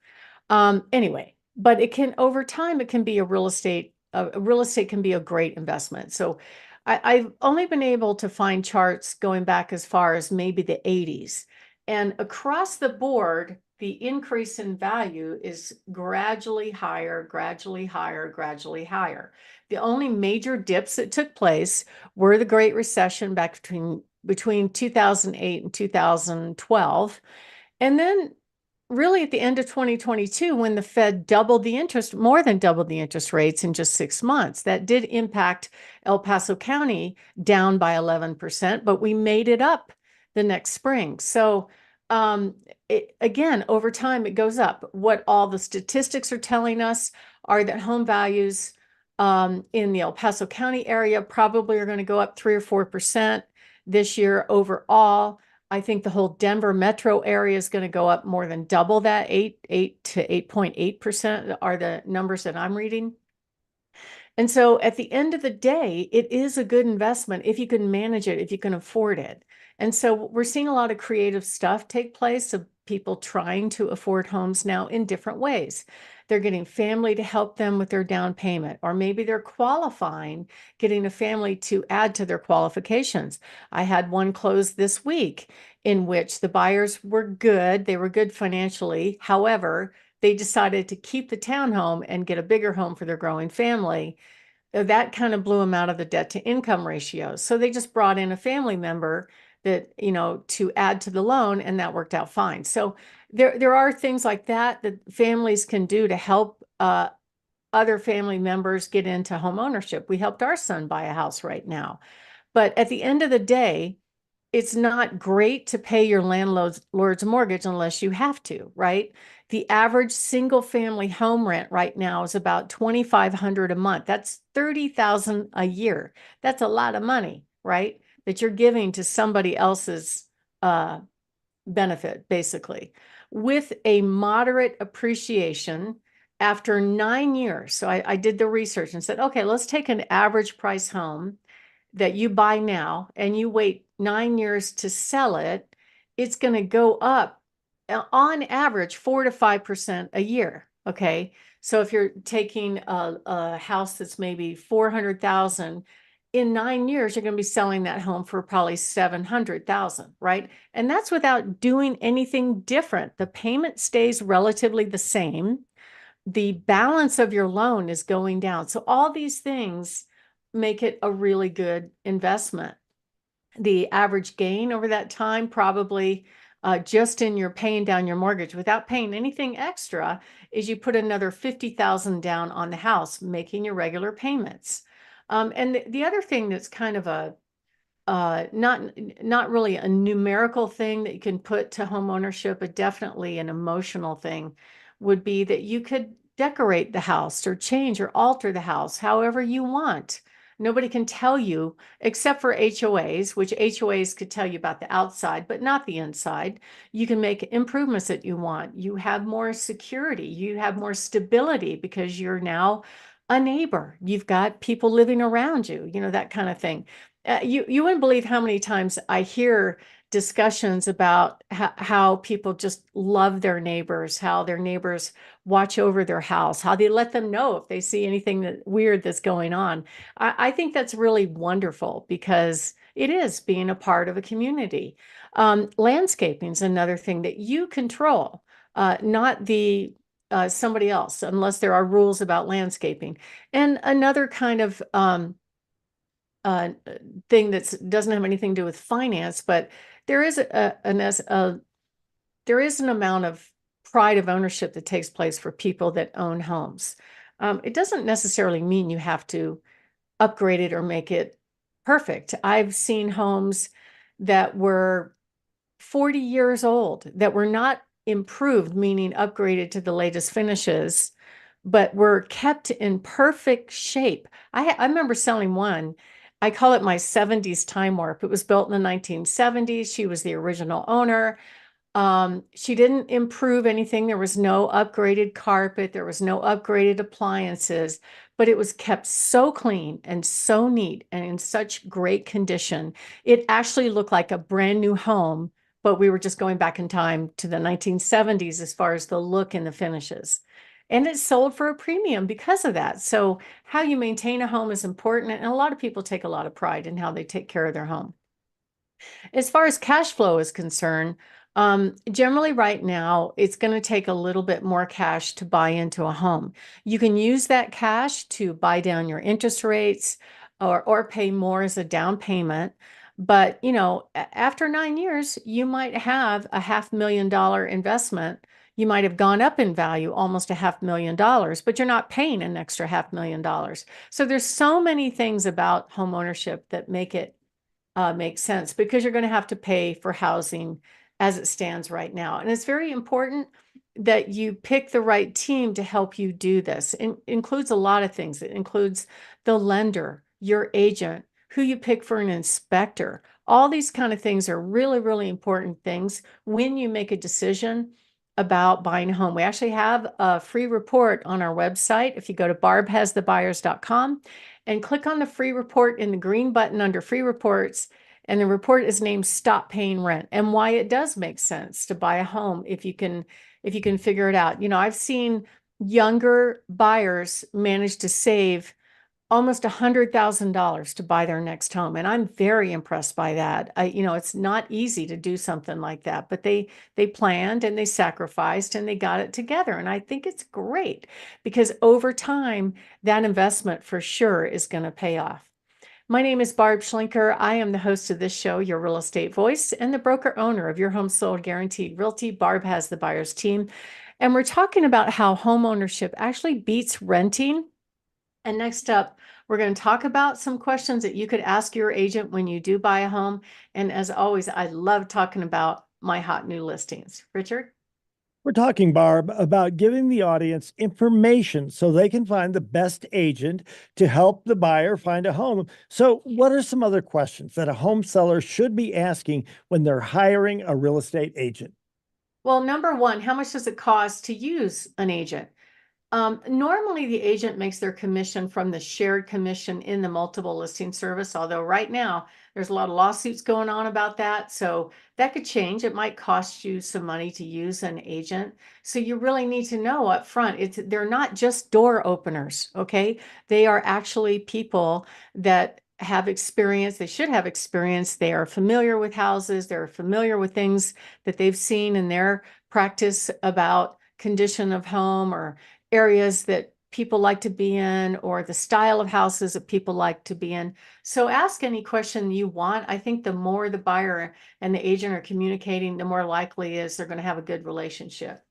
Anyway, but over time, it can be real estate can be a great investment. So I've only been able to find charts going back as far as maybe the 80s. And across the board, the increase in value is gradually higher, gradually higher, gradually higher. The only major dips that took place were the Great Recession back between 2008 and 2012. And then really at the end of 2022, when the Fed more than doubled the interest rates in just 6 months, that did impact El Paso County down by 11%, but we made it up the next spring. So again, over time, it goes up. What all the statistics are telling us are that home values in the El Paso County area probably are going to go up 3 or 4% this year overall. I think the whole Denver metro area is going to go up more than double that. 8 to 8.8% are the numbers that I'm reading. And so at the end of the day, it is a good investment if you can manage it, if you can afford it. And so we're seeing a lot of creative stuff take place of people trying to afford homes now in different ways. They're getting family to help them with their down payment, or maybe they're qualifying, getting a family to add to their qualifications. I had one close this week in which the buyers were good. They were good financially. However, they decided to keep the townhome and get a bigger home for their growing family, that kind of blew them out of the debt to income ratio. So they just brought in a family member that, to add to the loan, and that worked out fine. So there are things like that families can do to help other family members get into home ownership. We helped our son buy a house right now. But at the end of the day, it's not great to pay your landlord's mortgage unless you have to, right? The average single family home rent right now is about $2,500 a month. That's $30,000 a year. That's a lot of money, right? That you're giving to somebody else's benefit, basically. With a moderate appreciation after 9 years. So I did the research and said, okay, let's take an average price home that you buy now and you wait 9 years to sell it. It's going to go up on average 4 to 5% a year. Okay. So if you're taking a house that's maybe 400,000, in 9 years, you're going to be selling that home for probably 700,000, right? And that's without doing anything different. The payment stays relatively the same. The balance of your loan is going down. So all these things make it a really good investment. The average gain over that time, probably just in your paying down your mortgage without paying anything extra, is you put another 50,000 down on the house, making your regular payments. And the other thing that's kind of a not really a numerical thing that you can put to home ownership, but definitely an emotional thing, would be that you could decorate the house or change or alter the house however you want. Nobody can tell you, except for HOAs, which HOAs could tell you about the outside, but not the inside. You can make improvements that you want. You have more security. You have more stability because you're now a neighbor. You've got people living around you, that kind of thing. You wouldn't believe how many times I hear discussions about how people just love their neighbors, how their neighbors watch over their house, how they let them know if they see anything weird that's going on. I think that's really wonderful because it is being a part of a community. Landscaping is another thing that you control, not somebody else, unless there are rules about landscaping. And another kind of thing that doesn't have anything to do with finance, but there is there is an amount of pride of ownership that takes place for people that own homes. It doesn't necessarily mean you have to upgrade it or make it perfect. I've seen homes that were 40 years old that were not improved, meaning upgraded to the latest finishes, but were kept in perfect shape. I remember selling one. I call it my 70s time warp. It was built in the 1970s. She was the original owner. She didn't improve anything. There was no upgraded carpet. There was no upgraded appliances, but it was kept so clean and so neat and in such great condition. It actually looked like a brand new home, but we were just going back in time to the 1970s as far as the look and the finishes. And it sold for a premium because of that. So how you maintain a home is important. And a lot of people take a lot of pride in how they take care of their home. As far as cash flow is concerned, generally right now, it's going to take a little bit more cash to buy into a home. You can use that cash to buy down your interest rates or pay more as a down payment. But, after 9 years, you might have a $500,000 investment. You might have gone up in value almost $500,000, but you're not paying an extra $500,000. So there's so many things about home ownership that make it make sense because you're going to have to pay for housing as it stands right now. And it's very important that you pick the right team to help you do this. It includes a lot of things. It includes the lender, your agent, who you pick for an inspector. All these kind of things are really, really important things when you make a decision about buying a home. We actually have a free report on our website. If you go to barbhasthebuyers.com and click on the free report in the green button under free reports, and the report is named Stop Paying Rent, and why it does make sense to buy a home if you can figure it out. I've seen younger buyers manage to save almost $100,000 to buy their next home. And I'm very impressed by that. It's not easy to do something like that, but they planned and they sacrificed and they got it together. And I think it's great because over time, that investment for sure is going to pay off. My name is Barb Schlinker. I am the host of this show, Your Real Estate Voice, and the broker owner of Your Home Sold Guaranteed Realty. Barb has the buyer's team. And we're talking about how home ownership actually beats renting. And next up, we're going to talk about some questions that you could ask your agent when you do buy a home. And as always, I love talking about my hot new listings. Richard? We're talking, Barb, about giving the audience information so they can find the best agent to help the buyer find a home. So, what are some other questions that a home seller should be asking when they're hiring a real estate agent? Well, number one, how much does it cost to use an agent? Normally, the agent makes their commission from the shared commission in the multiple listing service, although right now there's a lot of lawsuits going on about that. So that could change. It might cost you some money to use an agent. So you really need to know up front, they're not just door openers, okay? They are actually people that have experience. They should have experience. They are familiar with houses. They're familiar with things that they've seen in their practice about condition of home or areas that people like to be in or the style of houses that people like to be in. So ask any question you want. I think the more the buyer and the agent are communicating, the more likely is they're going to have a good relationship.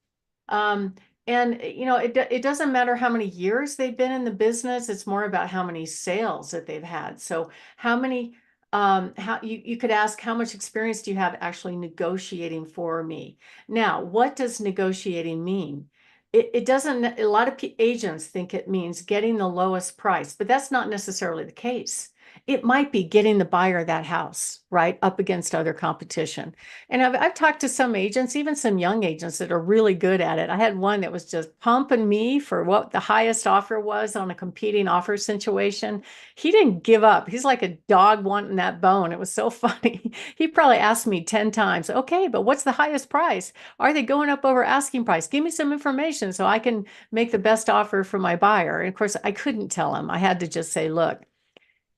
And it doesn't matter how many years they've been in the business. It's more about how many sales that they've had. So how many how you could ask, how much experience do you have actually negotiating for me? Now, what does negotiating mean? It doesn't, a lot of agents think it means getting the lowest price, but that's not necessarily the case. It might be getting the buyer that house, right, up against other competition. And I've talked to some agents, even some young agents that are really good at it. I had one that was just pumping me for what the highest offer was on a competing offer situation. He didn't give up. He's like a dog wanting that bone. It was so funny. He probably asked me 10 times, okay, but what's the highest price? Are they going up over asking price? Give me some information so I can make the best offer for my buyer. And of course, I couldn't tell him. I had to just say, look,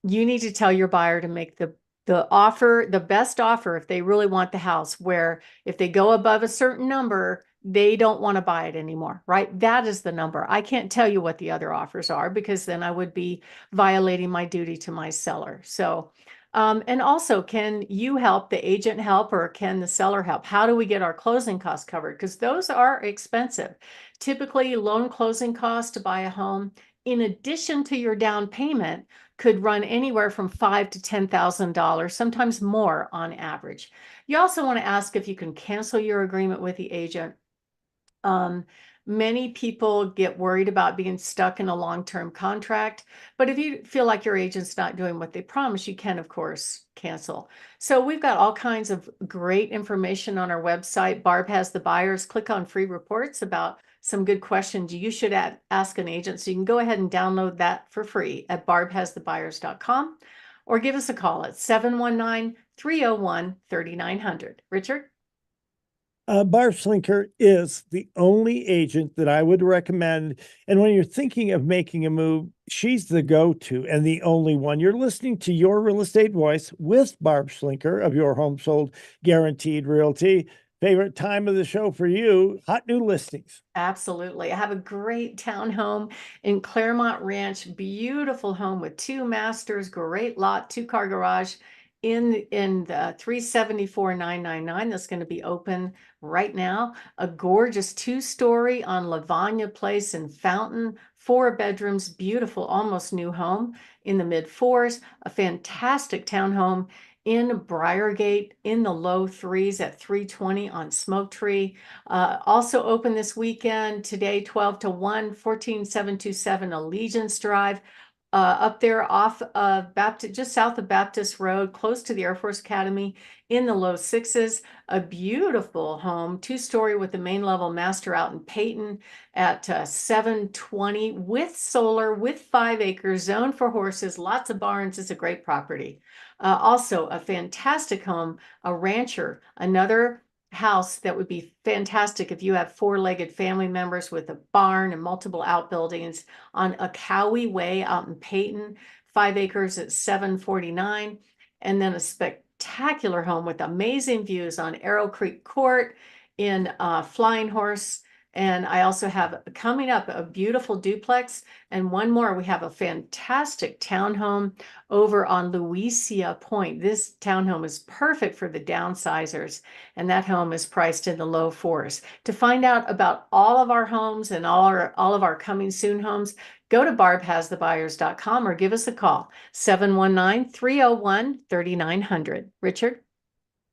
you need to tell your buyer to make the offer, the best offer if they really want the house, where if they go above a certain number, they don't want to buy it anymore, right? That is the number. I can't tell you what the other offers are because then I would be violating my duty to my seller. So, and also, can you help, the agent help, or can the seller help? How do we get our closing costs covered? Because those are expensive. Typically, loan closing costs to buy a home, in addition to your down payment, could run anywhere from $5,000 to $10,000, sometimes more on average. You also want to ask if you can cancel your agreement with the agent. Many people get worried about being stuck in a long-term contract, but if you feel like your agent's not doing what they promise, you can, of course, cancel. So we've got all kinds of great information on our website. Barb has the buyers. Click on free reports about some good questions you should ask an agent. So you can go ahead and download that for free at barbhasthebuyers.com or give us a call at 719-301-3900. Richard? Barb Schlinker is the only agent that I would recommend. And when you're thinking of making a move, she's the go-to and the only one. You're listening to Your Real Estate Voice with Barb Schlinker of Your Home Sold Guaranteed Realty. Favorite time of the show for you, hot new listings. Absolutely. I have a great townhome in Claremont Ranch, beautiful home with 2 masters, great lot, 2-car garage in the 374,999 that's going to be open right now. A gorgeous 2-story on Lavanya Place in Fountain, 4 bedrooms, beautiful, almost new home in the mid-4s, a fantastic townhome in Briargate in the low 3s at 320 on Smoke Tree. Also open this weekend, today 12 to 1, 14727 Allegiance Drive. Up there off of Baptist, just south of Baptist Road, close to the Air Force Academy in the low 6s. A beautiful home, 2-story with the main level master out in Peyton at 720 with solar, with 5 acres, zone for horses, lots of barns. It's a great property. Also a fantastic home, a rancher, another house that would be fantastic if you have four-legged family members with a barn and multiple outbuildings on a Cowie Way out in Peyton, 5 acres at $749, and then a spectacular home with amazing views on Arrow Creek Court in Flying Horse. And I also have coming up a beautiful duplex, and one more. We have a fantastic townhome over on Louisa Point. This townhome is perfect for the downsizers, and that home is priced in the low fours. To find out about all of our homes and all of our coming soon homes, go to barbhasthebuyers.com or give us a call, 719-301-3900. Richard?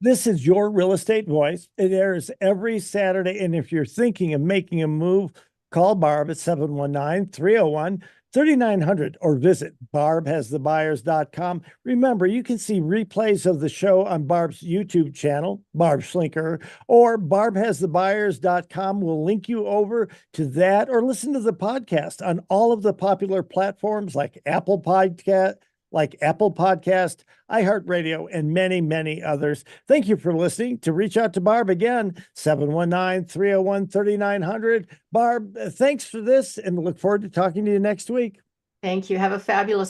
This is Your Real Estate Voice. It airs every Saturday. And if you're thinking of making a move, call Barb at 719-301-3900 or visit barbhasthebuyers.com. Remember, you can see replays of the show on Barb's YouTube channel, Barb Schlinker, or barbhasthebuyers.com will link you over to that, or listen to the podcast on all of the popular platforms like Apple Podcast, iHeartRadio, and many, many others. Thank you for listening. To reach out to Barb again, 719-301-3900. Barb, thanks for this, and look forward to talking to you next week. Thank you. Have a fabulous